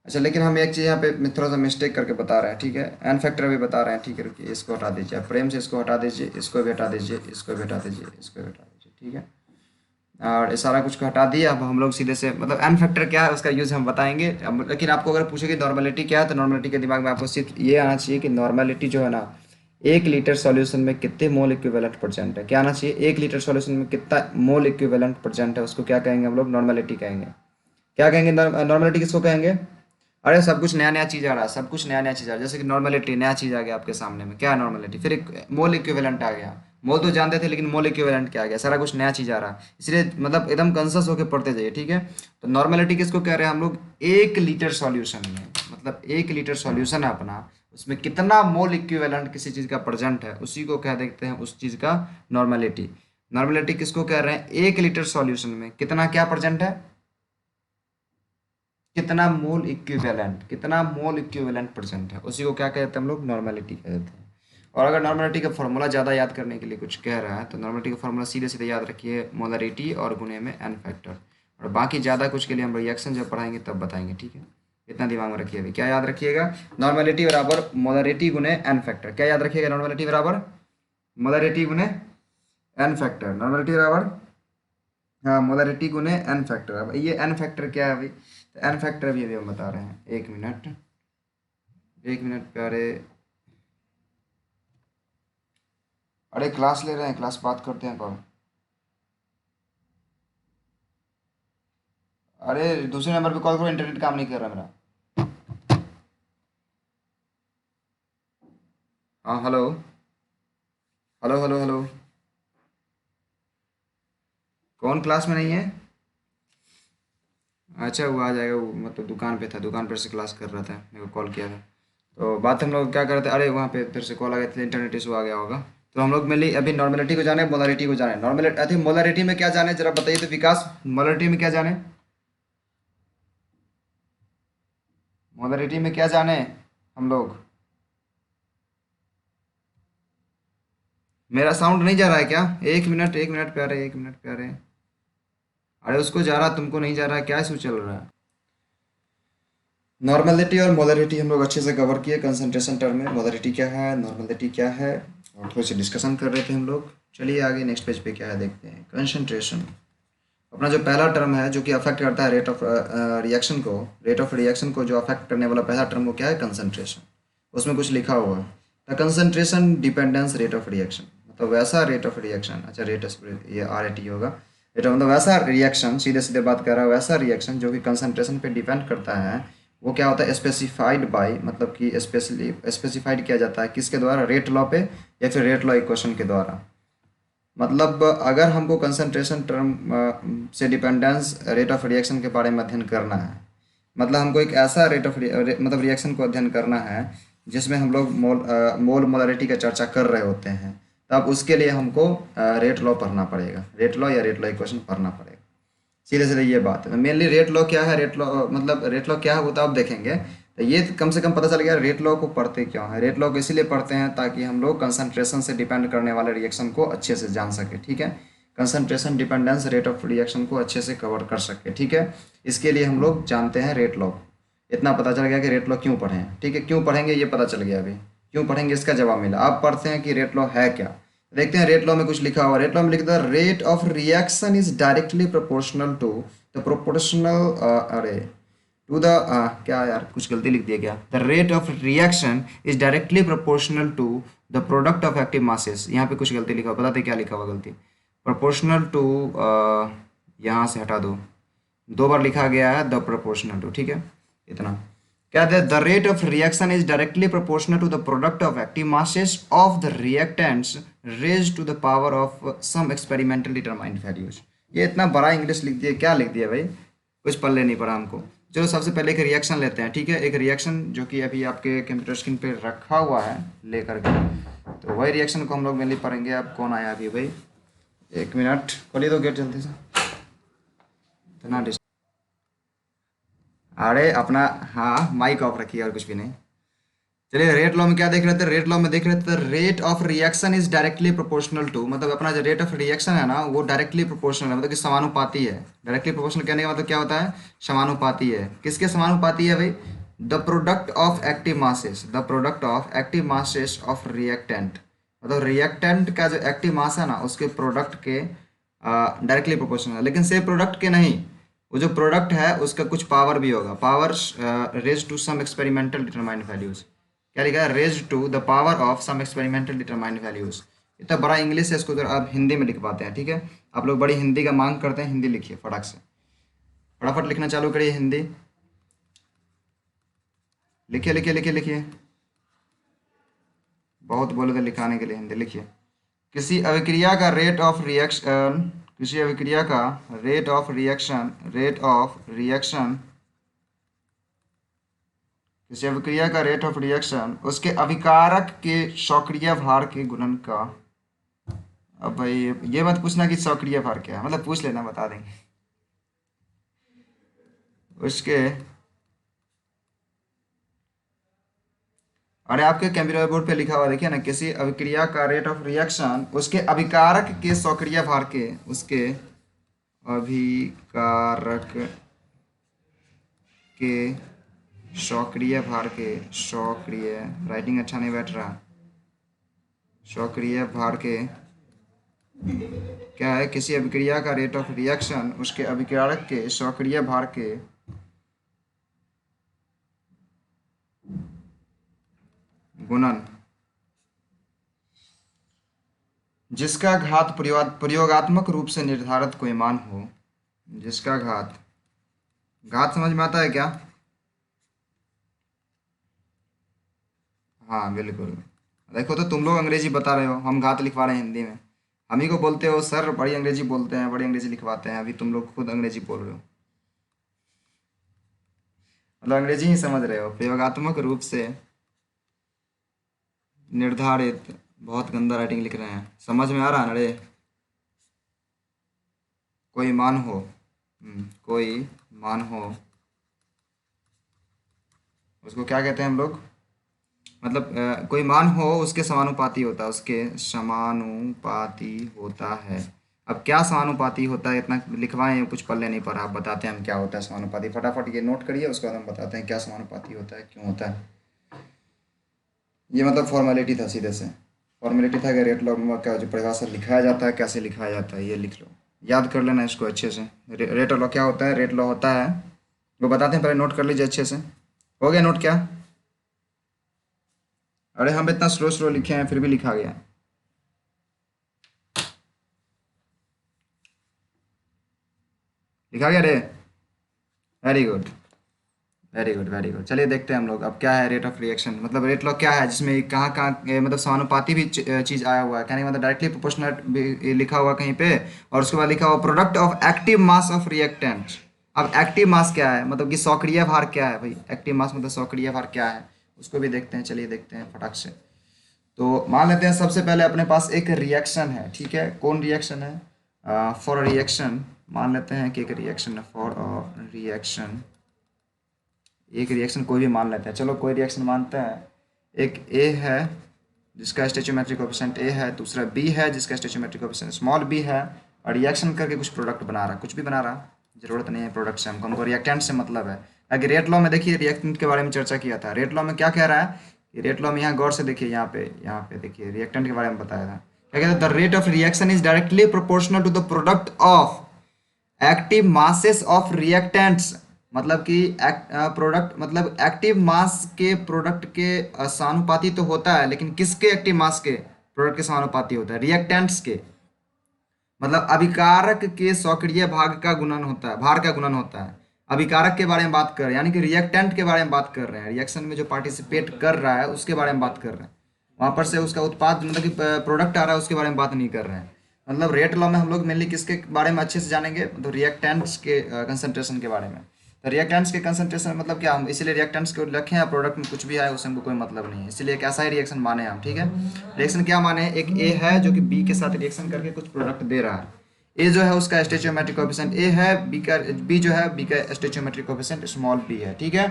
[SPEAKER 1] अच्छा लेकिन हम एक चीज़ यहाँ पे थोड़ा सा मिस्टेक करके बता रहे हैं। ठीक है, एन फैक्टर भी बता रहे हैं। ठीक है, रुकिए, इसको हटा दीजिए आप प्रेम से, इसको हटा दीजिए, इसको भी हटा दीजिए, इसको भी हटा दीजिए, इसको भी हटा दीजिए। ठीक है, और ये सारा कुछ को हटा दिया। अब हम लोग सीधे से मतलब एन फैक्टर क्या है उसका यूज़ हम बताएंगे। लेकिन आपको अगर पूछे कि नॉर्मेलिटी क्या है, तो नॉर्मेलिटी के दिमाग में आपको सिर्फ ये आना चाहिए कि नॉर्मेलिटी जो है ना, 1 लीटर सॉल्यूशन में कितने मोल इक्विवेलेंट परसेंट है, क्या आना चाहिए? 1 लीटर सॉल्यूशन में कितना मोल इक्विवेलेंट परसेंट है, उसको क्या कहेंगे हम लोग? नॉर्मेलिटी कहेंगे। क्या कहेंगे? नॉर्मेलिटी किसको कहेंगे? अरे सब कुछ नया नया चीज़ आ रहा है, सब कुछ नया नया चीज़ आ रहा है। जैसे कि नॉर्मेलिटी नया चीज़ आ गया आपके सामने में, क्या है नॉर्मेलिटी? फिर एक मोल इक्विवेलेंट आ गया। मोल तो जानते थे, लेकिन मोल इक्विवेलेंट क्या आ गया? सारा कुछ नया चीज़ आ रहा है, इसलिए मतलब एकदम कंसस होकर पढ़ते जाइए। ठीक है, तो नॉर्मेलिटी किसको कह रहे हैं हम लोग? 1 लीटर सॉल्यूशन में, मतलब 1 लीटर सॉल्यूशन है अपना, उसमें कितना मोल इक्विवेलेंट किसी चीज़ का प्रेजेंट है, उसी को कह देते हैं उस चीज़ का नॉर्मेलिटी। नॉर्मेलिटी किसको कह रहे हैं? 1 लीटर सॉल्यूशन में कितना क्या प्रेजेंट है, कितना मोल इक्विवेलेंट प्रेजेंट है, उसी को क्या कहते हैं हम लोग? नॉर्मेलिटी कहते हैं। और अगर नॉर्मेलिटी का फॉर्मूला ज़्यादा याद करने के लिए कुछ कह रहा है, तो नॉर्मेलिटी का फॉर्मूला सीधे सीधे याद रखिए, मोलरिटी और गुने में एन फैक्टर। और बाकी ज़्यादा कुछ के लिए हम रिएक्शन जब पढ़ाएंगे तब बताएंगे। ठीक है, इतना दिमाग में रखिए। अभी क्या याद रखिएगा? नॉर्मेलिटी बराबर मोलरिटी गुने एन फैक्टर। क्या याद रखिएगा? नॉर्मेलिटी बराबर मोलरिटी गुने एन फैक्टर। नॉर्मेलिटी बराबर, हाँ, मोलरिटी गुने एन फैक्टर। अब ये एन फैक्टर क्या है अभी? तो एन फैक्टर अभी अभी हम बता रहे हैं। एक मिनट, एक मिनट प्यारे। अरे क्लास ले रहे हैं, क्लास बात करते हैं कॉल। अरे दूसरे नंबर पे कॉल करो, इंटरनेट काम नहीं कर रहा मेरा। हाँ हेलो, हेलो हेलो हेलो। कौन क्लास में नहीं है? अच्छा वो आ जाएगा, वो मतलब दुकान पे था, दुकान पर से क्लास कर रहा था, मेरे को कॉल किया था। तो बात हम लोग क्या करते, अरे वहाँ पे फिर से कॉल आ गया था, इंटरनेट इशू आ गया होगा। तो हम लोग मेनली अभी नॉर्मेलिटी को जाने, मोलरिटी को जाने। नॉर्मेलिटी आई थिंक, मोलरिटी में क्या जाने जरा बताइए तो विकास, मोलरिटी में क्या जाने? मोलरिटी में क्या जाने हम लोग? मेरा साउंड नहीं जा रहा है क्या? एक मिनट प्यारे, एक मिनट प्यारे। अरे उसको जा रहा, तुमको नहीं जा रहा है क्या? इशू चल रहा है? नॉर्मेलिटी और मोलरिटी हम लोग अच्छे से कवर किए कंसंट्रेशन टर्म में। मोलरिटी क्या है, नॉर्मेलिटी क्या है, और थोड़ी सी डिस्कशन कर रहे थे हम लोग। चलिए आगे नेक्स्ट पेज पे क्या है देखते हैं। कंसंट्रेशन अपना जो पहला टर्म है जो कि अफेक्ट करता है रेट ऑफ रिएक्शन को, रेट ऑफ रिएक्शन को जो अफेक्ट करने वाला पहला टर्म वो क्या है? कंसंट्रेशन। उसमें कुछ लिखा हुआ है, the concentration dependence rate of reaction, मतलब वैसा रेट ऑफ रिएक्शन। अच्छा रेट, ये RAT होगा। रेट मतलब वैसा रिएक्शन, सीधे सीधे बात कर रहा है, वैसा रिएक्शन जो कि कंसंट्रेशन पे डिपेंड करता है, वो क्या होता है, स्पेसिफाइड बाय, मतलब कि स्पेशली स्पेसिफाइड किया जाता है किसके द्वारा, रेट लॉ पे या फिर रेट लॉ इक्वेशन के द्वारा। मतलब अगर हमको कंसंट्रेशन टर्म से डिपेंडेंस रेट ऑफ रिएक्शन के बारे में अध्ययन करना है, मतलब हमको एक ऐसा रेट ऑफ मतलब रिएक्शन को अध्ययन करना है जिसमें हम लोग मोल मोलरिटी का चर्चा कर रहे होते हैं, तब उसके लिए हमको रेट लॉ पढ़ना पड़ेगा, रेट लॉ या रेट लॉ इक्वेशन पढ़ना पड़ेगा। सीधे सीधे ये बात है। मेनली रेट लॉ क्या है, रेट लॉ मतलब रेट लॉ क्या है वो तो आप देखेंगे, तो ये कम से कम पता चल गया रेट लॉ को पढ़ते क्यों है। रेट लॉ को इसीलिए पढ़ते हैं ताकि हम लोग कंसंट्रेशन से डिपेंड करने वाले रिएक्शन को अच्छे से जान सके, ठीक है। Concentration dependence rate of reaction को अच्छे से कवर कर सके, ठीक है। इसके लिए हम लोग जानते हैं रेट लॉ। इतना पता चल गया कि रेट लॉ क्यों पढ़ें, ठीक है। क्यों पढ़ेंगे ये पता चल गया, अभी क्यों पढ़ेंगे इसका जवाब मिला। अब पढ़ते हैं कि रेट लॉ है क्या। देखते हैं रेट लॉ में कुछ लिखा हुआ, रेट लॉ में लिखा है rate of reaction is directly proportional to the proportional अरे टू द क्या यार, कुछ गलती लिख दिया क्या, the rate of reaction is directly proportional to the product of active masses. यहाँ पे कुछ गलती लिखा हुआ, बताते क्या लिखा हुआ गलती, प्रोपोर्शनल टू, यहाँ से हटा दो, दो बार लिखा गया है द प्रोपोर्शनल टू, ठीक है। इतना क्या है, the rate of reaction is directly proportional to the product of active masses of the reactants raise to the power of some experimental determined values. ये इतना बड़ा इंग्लिश लिख दिया, क्या लिख दिया भाई, कुछ पल्ले नहीं पड़ा हमको। चलो सबसे पहले एक रिएक्शन लेते हैं, ठीक है। एक रिएक्शन जो कि अभी आपके कंप्यूटर स्क्रीन पे रखा हुआ है लेकर के, तो वही रिएक्शन को हम लोग मेनली पढ़ेंगे। अब कौन आया अभी भाई, एक मिनट खोलिए तो गेट जल्दी से, इतना अरे अपना, हाँ माइक ऑफ रखिए और कुछ भी नहीं। चलिए रेट लॉ में क्या देख रहे थे, रेट लॉ में देख रहे थे rate of reaction is directly proportional to, मतलब अपना जो रेट ऑफ रिएक्शन है ना वो डायरेक्टली प्रोपोर्शनल है, मतलब कि समानुपाती है। डायरेक्टली प्रोपोर्शनल कहने का मतलब क्या होता है, समानुपाती है। किसके समानुपाती है भाई, the product of active masses, the product of active masses of reactant, मतलब रिएक्टेंट का जो एक्टिव मास है ना उसके प्रोडक्ट के डायरेक्टली प्रोपोर्शनल है। लेकिन सिर्फ प्रोडक्ट के नहीं, वो जो प्रोडक्ट है उसका कुछ पावर भी होगा, power raise to some experimental determined values. क्या लिखा है, raise to the power of some experimental determined values. इतना बड़ा इंग्लिश है, इसको अगर आप हिंदी में लिख पाते हैं, ठीक है। आप लोग बड़ी हिंदी का मांग करते हैं, हिंदी लिखिए फटाक से, फटाफट लिखना चालू करिए हिंदी, लिखिए लिखिए लिखिए लिखिए, बहुत बोले तो लिखाने के लिए हिंदी लिखिए। किसी अभिक्रिया का रेट ऑफ रिएक्शन, किसी अभिक्रिया का rate of reaction, rate of reaction, किसी अभिक्रिया का रेट ऑफ रिएक्शन उसके अभिकारक के सक्रिय भार के गुणन का। अब भाई ये मत पूछना कि सक्रिय भार क्या है, मतलब पूछ लेना बता देंगे उसके। अरे आपके कंप्यूटर बोर्ड पे लिखा हुआ देखिए ना, किसी अभिक्रिया का रेट ऑफ रिएक्शन उसके अभिकारक के सक्रिय भार के, उसके अभिकारक के सक्रिय भार के, सक्रिय राइटिंग अच्छा नहीं बैठ रहा, सक्रिय भार के क्या है, किसी अभिक्रिया का रेट ऑफ रिएक्शन उसके अभिकारक के सक्रिय भार के गुणन, जिसका घात प्रयोगात्मक रूप से निर्धारित कोई मान हो, जिसका घात, घात समझ में आता है क्या, हाँ बिल्कुल। देखो तो तुम लोग अंग्रेजी बता रहे हो, हम घात लिखवा रहे हैं हिंदी में। हम ही को बोलते हो सर बड़ी अंग्रेजी बोलते हैं, बड़ी अंग्रेजी लिखवाते हैं, अभी तुम लोग खुद अंग्रेजी बोल रहे हो, मतलब अंग्रेजी ही समझ रहे हो। प्रयोगात्मक रूप से निर्धारित, बहुत गंदा राइटिंग लिख रहे हैं, समझ में आ रहा है ना रे, कोई मान हो, कोई मान हो, उसको क्या कहते हैं हम लोग, मतलब कोई मान हो उसके समानुपाती होता है, उसके समानुपाती होता है। अब क्या समानुपाती होता है, इतना लिखवाएं, कुछ पल्ले नहीं पड़ा, आप बताते हैं हम क्या होता है समानुपाती, फटाफट ये नोट करिए, उसके बाद हम बताते हैं क्या समानुपाती होता है, क्यों होता है। ये मतलब फॉर्मेलिटी था, सीधे से फॉर्मेलिटी था कि रेट लॉ में क्या जो परिभाषा लिखाया जाता है, कैसे लिखाया जाता है, ये लिख लो, याद कर लेना इसको अच्छे से। रेट लॉ क्या होता है, रेट लॉ होता है, वो बताते हैं, पहले नोट कर लीजिए अच्छे से। हो गया नोट क्या, अरे हम इतना स्लो स्लो लिखे हैं फिर भी लिखा गया है। लिखा गया रे, very good. Very good very good. चलिए देखते हैं हम लोग अब क्या है रेट ऑफ रिएक्शन, मतलब रेट लॉ क्या है जिसमें कहाँ कहाँ मतलब समानुपाती भी चीज़ आया हुआ है, कहने का मतलब डायरेक्टली प्रोपोर्शनल भी लिखा हुआ कहीं पे, और उसके बाद लिखा हुआ product of active mass of reactant. अब एक्टिव मास क्या है, मतलब कि सक्रिय भार क्या है भाई, एक्टिव मास मतलब सक्रिय भार क्या है, उसको भी देखते हैं। चलिए देखते हैं फटाक से। तो मान लेते हैं सबसे पहले अपने पास एक रिएक्शन है, ठीक है। कौन रिएक्शन है? फॉर रिएक्शन मान लेते हैं कि एक रिएक्शन है, फॉर रिएक्शन, एक रिएक्शन कोई भी मान लेते हैं, चलो कोई रिएक्शन मानते हैं। एक ए है जिसका स्टोइचियोमेट्रिक कोएफिशिएंट ए है, दूसरा बी है जिसका स्टोइचियोमेट्रिक कोएफिशिएंट स्मॉल बी है, और रिएक्शन करके कुछ प्रोडक्ट बना रहा, कुछ भी बना रहा, जरूरत नहीं है प्रोडक्ट से, हमको रिएक्टेंट से मतलब है। अगर रेट लॉ में देखिए रिएक्टेंट के बारे में चर्चा किया था, रेट लॉ में क्या कह रहा है कि रेट लॉ में यहाँ गौर से देखिए, यहाँ पे देखिए रिएक्टेंट के बारे में बताया था, क्या कहता है, the rate of reaction is directly proportional to the product of active masses of reactants. मतलब कि प्रोडक्ट मतलब एक्टिव मास के प्रोडक्ट के समानुपाती तो होता है, लेकिन किसके एक्टिव मास के प्रोडक्ट के समानुपाती होता है, रिएक्टेंट्स के। मतलब अभिकारक के सक्रिय भाग का गुणन होता है, भार का गुणन होता है। अभिकारक के बारे में बात कर रहे हैं, यानी कि रिएक्टेंट के बारे में बात कर रहे हैं, रिएक्शन में जो पार्टिसिपेट कर रहा है उसके बारे में बात कर रहे हैं। वहां पर से उसका उत्पाद मतलब कि प्रोडक्ट आ रहा है उसके बारे में बात नहीं कर रहे हैं। मतलब रेट लॉ में हम लोग मेनली किसके बारे में अच्छे से जानेंगे, तो रिएक्टेंट्स के कंसंट्रेशन के बारे में। तो रिएक्टेंट्स के कंसंट्रेशन मतलब क्या, हम इसीलिए रिएक्टेंट्स को रखें या प्रोडक्ट में कुछ भी आए उससे हमको कोई मतलब नहीं है, इसलिए एक ऐसा ही रिएक्शन माने हम, ठीक है। रिएक्शन क्या माने, एक ए है जो कि बी के साथ रिएक्शन करके कुछ प्रोडक्ट दे रहा है। ए जो है उसका स्टोइचियोमेट्रिक कोएफिशिएंट ए है, बी जो है बी का स्टोइचियोमेट्रिक कोएफिशिएंट स्मॉल बी है, ठीक है।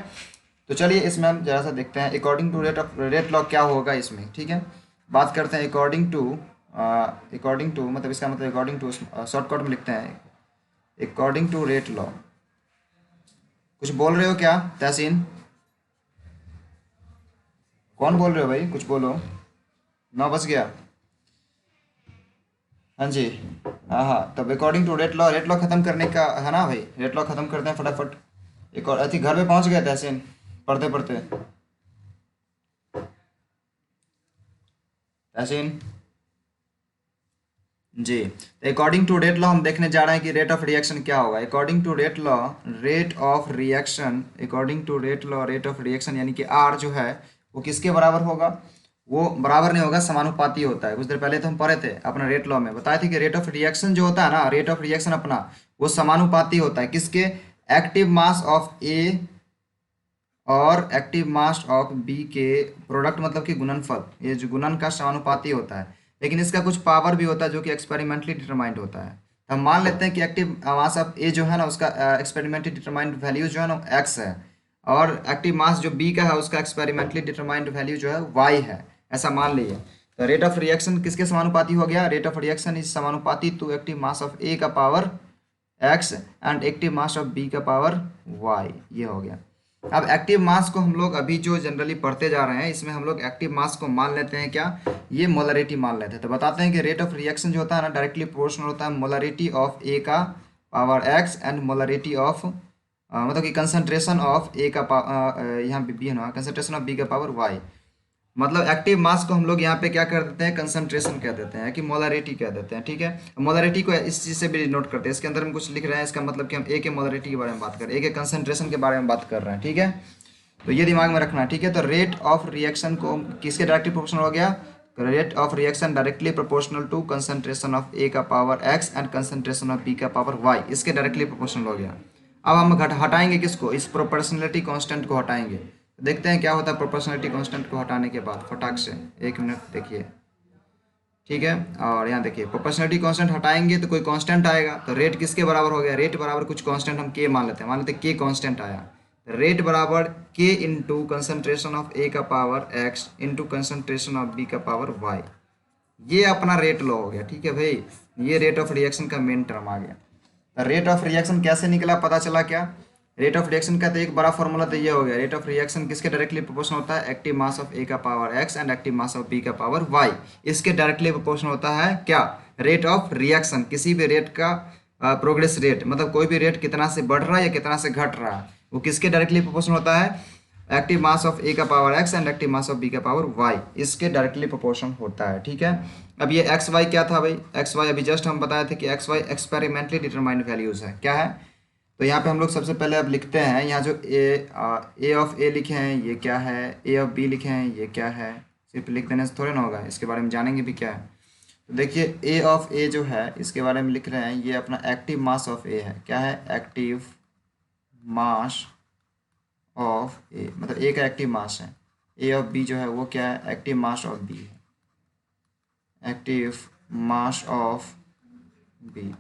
[SPEAKER 1] तो चलिए इसमें हम जरा सा देखते हैं अकॉर्डिंग टू रेट लॉ क्या होगा इसमें, ठीक है। बात करते हैं अकॉर्डिंग टू मतलब इसका मतलब अकॉर्डिंग टू शॉर्टकट में लिखते हैं अकॉर्डिंग टू रेट लॉ। कुछ बोल रहे हो क्या तहसीन? कौन बोल रहे हो भाई, कुछ बोलो। 9 बज गया। हाँ जी। हाँ हाँ, तब अकॉर्डिंग टू रेट लॉ खत्म करने का है ना भाई, रेट लॉ खत्म करते हैं फटाफट। एक और अति घर पे पहुंच गया तहसीन पढ़ते पढ़ते। तहसीन जी। तो अकॉर्डिंग टू रेट लॉ हम देखने जा रहे हैं कि रेट ऑफ रिएक्शन क्या होगा। According to rate law rate of reaction, according to rate law rate of reaction यानी कि आर जो है वो किसके बराबर होगा, वो बराबर नहीं होगा, समानुपाती होता है। कुछ देर पहले तो हम पढ़े थे अपना रेट लॉ में, बताए थे कि रेट ऑफ रिएक्शन जो होता है ना, रेट ऑफ रिएक्शन अपना वो समानुपाती होता है किसके, एक्टिव मास ऑफ ए और एक्टिव मास ऑफ बी के प्रोडक्ट मतलब कि गुणनफल, ये जो गुणन का समानुपाती होता है। लेकिन इसका कुछ पावर भी होता है जो कि एक्सपेरिमेंटली डिटरमाइंड होता है। हम मान लेते हैं कि एक्टिव मास ऑफ ए जो है ना उसका एक्सपेरिमेंटली डिटरमाइंड वैल्यू जो है ना एक्स है, और एक्टिव मास जो बी का है उसका एक्सपेरिमेंटली डिटरमाइंड वैल्यू जो है वाई है, ऐसा मान लीजिए। तो रेट ऑफ रिएक्शन किसके समानुपाती हो गया, रेट ऑफ रिएक्शन इज समानुपाती to active mass of A का power x and active mass of B का पावर वाई, ये हो गया। अब एक्टिव मास को हम लोग अभी जो जनरली पढ़ते जा रहे हैं इसमें हम लोग एक्टिव मास को मान लेते हैं क्या, ये मोलरिटी मान लेते हैं। तो बताते हैं कि रेट ऑफ रिएक्शन जो होता है ना डायरेक्टली प्रोपोर्शनल होता है मोलरिटी ऑफ ए का power x and molarity of मतलब कि कंसंट्रेशन ऑफ ए का यहाँ बी है ना, कंसंट्रेशन ऑफ बी का पावर वाई। मतलब एक्टिव मास को हम लोग यहाँ पे क्या कर देते हैं, कंसंट्रेशन कह देते हैं कि मोलरिटी कह देते हैं, ठीक है। मोलरिटी को इस चीज़ से भी नोट करते हैं, इसके अंदर हम कुछ लिख रहे हैं, इसका मतलब कि हम ए के मोलरिटी के बारे में बात कर रहे हैं, ए के कंसंट्रेशन के बारे में बात कर रहे हैं, ठीक है। तो ये दिमाग में रखना है, ठीक है। तो रेट ऑफ रिएक्शन को किसके डायरेक्टली प्रोपोर्शनल हो गया, rate of reaction directly proportional to concentration of A का power x and concentration of B का पावर वाई, इसके डायरेक्टली प्रोपोर्शनल हो गया। अब हम हटाएंगे किसको, इस प्रोपोर्शनलिटी कांस्टेंट को हटाएंगे। देखते हैं क्या होता है प्रोपोर्शनलिटी कांस्टेंट को हटाने के बाद, फटाक से 1 मिनट देखिए, ठीक है। और यहाँ देखिए प्रोपोर्शनलिटी कांस्टेंट हटाएंगे तो कोई कांस्टेंट आएगा, तो रेट किसके बराबर हो गया, रेट बराबर कुछ कांस्टेंट हम के मान लेते हैं, मान लेते हैं के कांस्टेंट आया, रेट बराबर के इंटू कंसंट्रेशन ऑफ ए का power X into concentration of B का पावर वाई, ये अपना रेट लॉ हो गया, ठीक है भाई। ये रेट ऑफ रिएक्शन का मेन टर्म आ गया। रेट ऑफ रिएक्शन कैसे निकला पता चला क्या, रेट ऑफ रिएक्शन का तो एक बड़ा फॉर्मूला तो ये हो गया, रेट ऑफ रिएक्शन किसके डायरेक्टली प्रोपोर्शनल होता है, एक्टिव मास ऑफ ए का power x and active mass of B का पावर वाई, इसके डायरेक्टली प्रोपोर्शनल होता है क्या, रेट ऑफ रिएक्शन, किसी भी रेट का प्रोग्रेस रेट, मतलब कोई भी रेट कितना से बढ़ रहा है या कितना से घट रहा है, वो किसके डायरेक्टली प्रोपोर्शनल होता है, एक्टिव मास ऑफ ए का power x and active mass of B का पावर वाई, इसके डायरेक्टली प्रोपोर्शन होता है, ठीक है। अब ये एक्स वाई क्या था भाई, एक्स वाई अभी जस्ट हम बताए थे कि X Y experimentally determined values है, क्या है, तो यहाँ पे हम लोग सबसे पहले अब लिखते हैं, यहाँ जो ए ऑफ ए लिखे हैं ये क्या है, ए ऑफ बी लिखे हैं ये क्या है, सिर्फ लिख देने से थोड़े ना होगा, इसके बारे में जानेंगे भी क्या है। तो देखिए ए ऑफ ए जो है इसके बारे में लिख रहे हैं, ये अपना एक्टिव मास ऑफ ए है। क्या है? एक्टिव मास ऑफ ए, मतलब ए का एक्टिव मास है। ए ऑफ बी जो है वो क्या है? एक्टिव मास ऑफ बी है, एक्टिव मास ऑफ बी,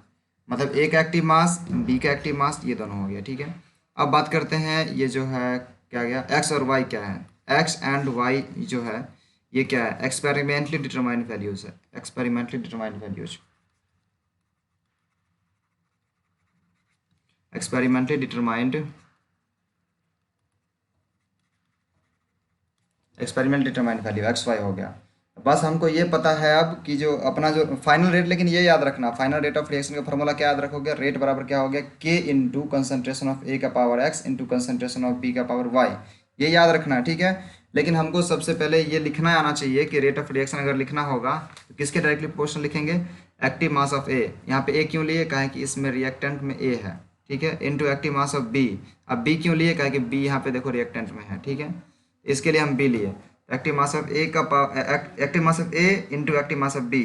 [SPEAKER 1] मतलब ए का एक्टिव मास, बी का एक्टिव मास, ये दोनों हो गया। ठीक है, अब बात करते हैं ये जो है क्या गया, एक्स और वाई क्या है। एक्स एंड वाई जो है ये क्या है? एक्सपेरिमेंटली डिटरमाइंड वैल्यूज है, experimentally determined values, experimentally determined, experiment determined value X Y हो गया। बस हमको ये पता है अब कि जो अपना जो फाइनल रेट, लेकिन ये याद रखना फाइनल रेट ऑफ रिएक्शन का फॉर्मूला क्या याद रखोगे, रेट बराबर क्या हो गया, के इंटू कंसनट्रेशन ऑफ ए का power X into concentration of B का पावर वाई, ये याद रखना है। ठीक है, लेकिन हमको सबसे पहले ये लिखना आना चाहिए कि रेट ऑफ रिएक्शन अगर लिखना होगा तो किसके डायरेक्टली प्रोपोर्शनल लिखेंगे, एक्टिव मास ऑफ ए। यहाँ पे ए क्यों लिए, कहें कि इसमें रिएक्टेंट में ए है। ठीक है, into active mass of B, अब बी क्यों लिए, कहें कि बी यहाँ पे देखो रिएक्टेंट में है। ठीक है, इसके लिए हम बी लिए। एक्टिव मास ऑफ ए का active mass of A into active mass of B.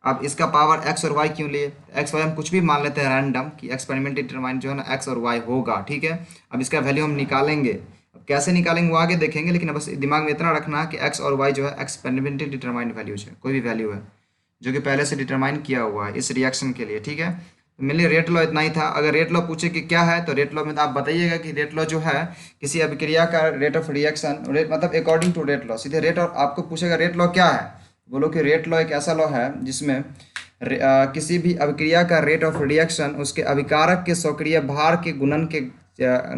[SPEAKER 1] अब इसका पावर एक्स और वाई क्यों लिए, एक्स वाई हम कुछ भी मान लेते हैं रैंडम कि एक्सपेरिमेंट डिटरमाइन जो है ना एक्स और वाई होगा। ठीक है, अब इसका वैल्यू हम निकालेंगे, अब कैसे निकालेंगे वो आगे देखेंगे, लेकिन बस दिमाग में इतना रखना कि एक्स और वाई जो है एक्सपेरिमेंटली डिटरमाइंड वैल्यूज है, कोई भी वैल्यू है जो कि पहले से डिटरमाइन किया हुआ है इस रिएक्शन के लिए। ठीक है, तो मेनली रेट लॉ इतना ही था। अगर रेट लॉ पूछे कि क्या है तो रेट लॉ में तो आप बताइएगा कि रेट लॉ जो है किसी अभिक्रिया का रेट ऑफ रिएक्शन, रेट मतलब अकॉर्डिंग टू रेट लॉ, सीधे रेट, और आपको पूछेगा रेट लॉ क्या है, बोलो कि रेट लॉ एक ऐसा लॉ है जिसमें किसी भी अभिक्रिया का रेट ऑफ रिएक्शन उसके अभिकारक के सक्रिय भार के गुणन के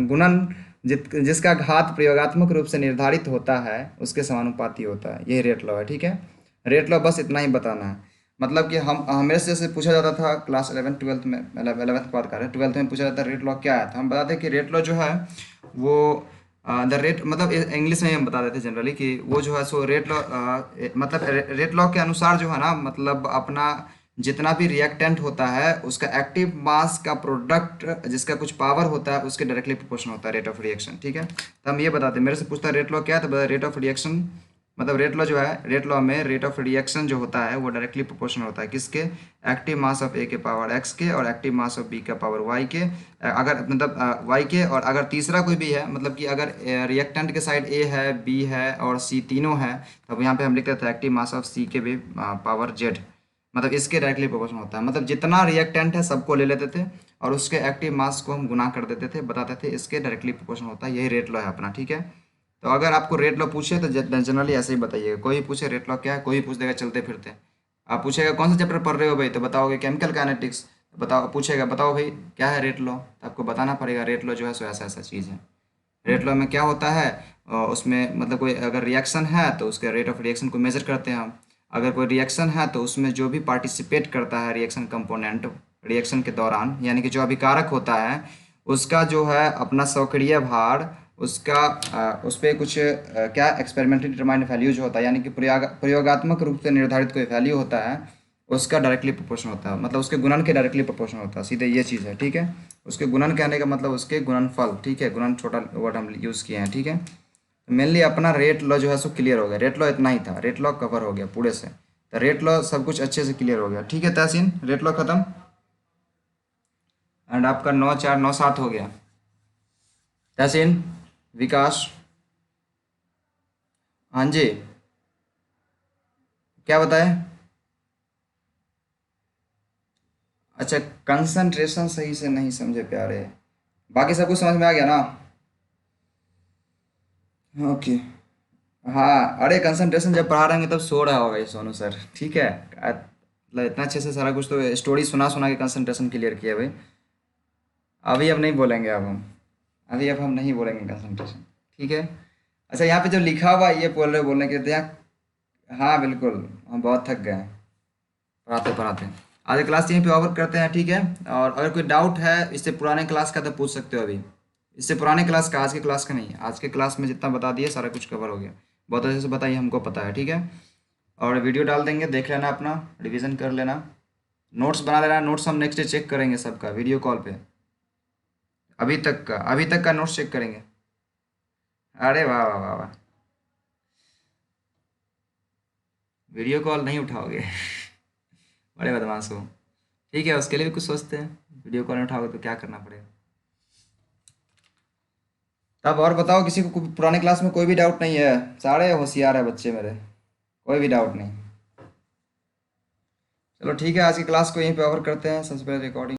[SPEAKER 1] गुणन जिसका घात प्रयोगात्मक रूप से निर्धारित होता है उसके समानुपाती होता है, यही रेट लॉ है। ठीक है, रेट लॉ बस इतना ही बताना है। मतलब कि हम हमें से पूछा जाता था क्लास 11 12 में, मतलब 11th की बात कर रहे हैं, 12th में पूछा जाता है रेट लॉ क्या है, तो हम बताते हैं कि रेट लॉ जो है वो द रेट, मतलब इंग्लिश में हम बता देते जनरली कि वो जो है सो रेट लॉ, मतलब रेट लॉ के अनुसार जो है ना, मतलब अपना जितना भी रिएक्टेंट होता है उसका एक्टिव मास का प्रोडक्ट जिसका कुछ पावर होता है उसके डायरेक्टली प्रोपोर्शनल होता है रेट ऑफ रिएक्शन। ठीक है, तो हम ये बताते हैं, मेरे से पूछता है रेट लॉ क्या है, तो बता रेट ऑफ रिएक्शन, मतलब रेट लॉ जो है, रेट लॉ में रेट ऑफ रिएक्शन जो होता है वो डायरेक्टली प्रोपोर्शनल होता है किसके, एक्टिव मास ऑफ ए के पावर एक्स के और एक्टिव मास ऑफ बी का पावर वाई के, अगर मतलब वाई के, और अगर तीसरा कोई भी है, मतलब कि अगर रिएक्टेंट के साइड ए है, बी है और सी तीनों है, तब यहाँ पे हम लिखते थे एक्टिव मास ऑफ सी के भी पावर जेड, मतलब इसके डायरेक्टली प्रोपोर्शनल होता है। मतलब जितना रिएक्टेंट है सबको ले लेते थे और उसके एक्टिव मास को हम गुना कर देते थे, बताते थे इसके डायरेक्टली प्रोपोर्शनल होता है, यही रेट लॉ है अपना। ठीक है, तो अगर आपको रेट लॉ पूछे तो जनरली ऐसे ही बताइएगा, कोई पूछे रेट लॉ क्या है, कोई पूछ देगा चलते फिरते। आप पूछेगा कौन सा चैप्टर पढ़ रहे हो भाई, तो बताओगे केमिकल काइनेटिक्स, बताओ, पूछेगा बताओ भाई क्या है रेट लॉ, तो आपको बताना पड़ेगा रेट लॉ जो है सो ऐसा ऐसा चीज़ है। रेट लॉ में क्या होता है, उसमें मतलब कोई अगर रिएक्शन है तो उसके रेट ऑफ रिएक्शन को मेजर करते हैं हम। अगर कोई रिएक्शन है तो उसमें जो भी पार्टिसिपेट करता है रिएक्शन कंपोनेंट रिएक्शन के दौरान, यानी कि जो अभिकारक होता है उसका जो है अपना सक्रिय भार, उसका उस पर कुछ क्या एक्सपेरिमेंटली डिटरमाइंड वैल्यू जो होता है, यानी कि प्रयोगात्मक रूप से निर्धारित कोई वैल्यू होता है उसका डायरेक्टली प्रोपोर्शनल होता है, मतलब उसके गुणन के डायरेक्टली प्रोपोर्शनल होता है, सीधे ये चीज़ है। ठीक है, उसके गुणन कहने का मतलब उसके गुणनफल। ठीक है, गुणन छोटा वर्ड हम यूज़ किए हैं। ठीक है, तो मेनली अपना रेट लॉ जो है सो क्लियर हो गया, रेट लॉ इतना ही था, रेट लॉ कवर हो गया पूरे से, तो रेट लॉ सब कुछ अच्छे से क्लियर हो गया। ठीक है तहसीन, रेट लॉ खत्म, एंड आपका 9 4 9 7 हो गया। तहसीन, विकास, हाँ जी, क्या बताए, अच्छा कंसंट्रेशन सही से नहीं समझे प्यारे, बाकी सब कुछ समझ में आ गया ना। ओके, हाँ अरे कंसंट्रेशन जब पढ़ा रहेंगे तब सो रहा होगा ये सोनू सर। ठीक है, मतलब इतना अच्छे से सारा कुछ तो स्टोरी सुना सुना के कंसंट्रेशन क्लियर किया भाई। अभी अब नहीं बोलेंगे, अब हम अभी अब हम नहीं बोलेंगे कंसंट्रेशन। ठीक है, अच्छा यहाँ पे जो लिखा हुआ है ये बोल रहे बोलने के तो यहाँ, हाँ बिल्कुल, हम बहुत थक गए हैं पढ़ाते पढ़ाते। आज क्लास यहीं पे ओवर करते हैं। ठीक है, और अगर कोई डाउट है इससे पुराने क्लास का तो पूछ सकते हो अभी, इससे पुराने क्लास का, आज के क्लास का नहीं, आज के क्लास में जितना बता दिए सारा कुछ कवर हो गया, बहुत अच्छे से बताइए, हमको पता है। ठीक है, और वीडियो डाल देंगे, देख लेना, अपना रिवीजन कर लेना, नोट्स बना लेना, नोट्स हम नेक्स्ट डे चेक करेंगे सबका वीडियो कॉल पे। अभी तक का नोट्स चेक करेंगे। अरे वाह वाह वाह वाह, वीडियो कॉल नहीं उठाओगे? बड़े बदमाश हो। ठीक है, उसके लिए भी कुछ सोचते हैं। वीडियो कॉल नहीं उठाओगे तो क्या करना पड़ेगा। तब और बताओ, किसी को पुराने क्लास में कोई भी डाउट नहीं है? सारे होशियार है बच्चे मेरे, कोई भी डाउट नहीं। चलो ठीक है, आज की क्लास को यहीं पे ओवर करते हैं। सबसे पहले रिकॉर्डिंग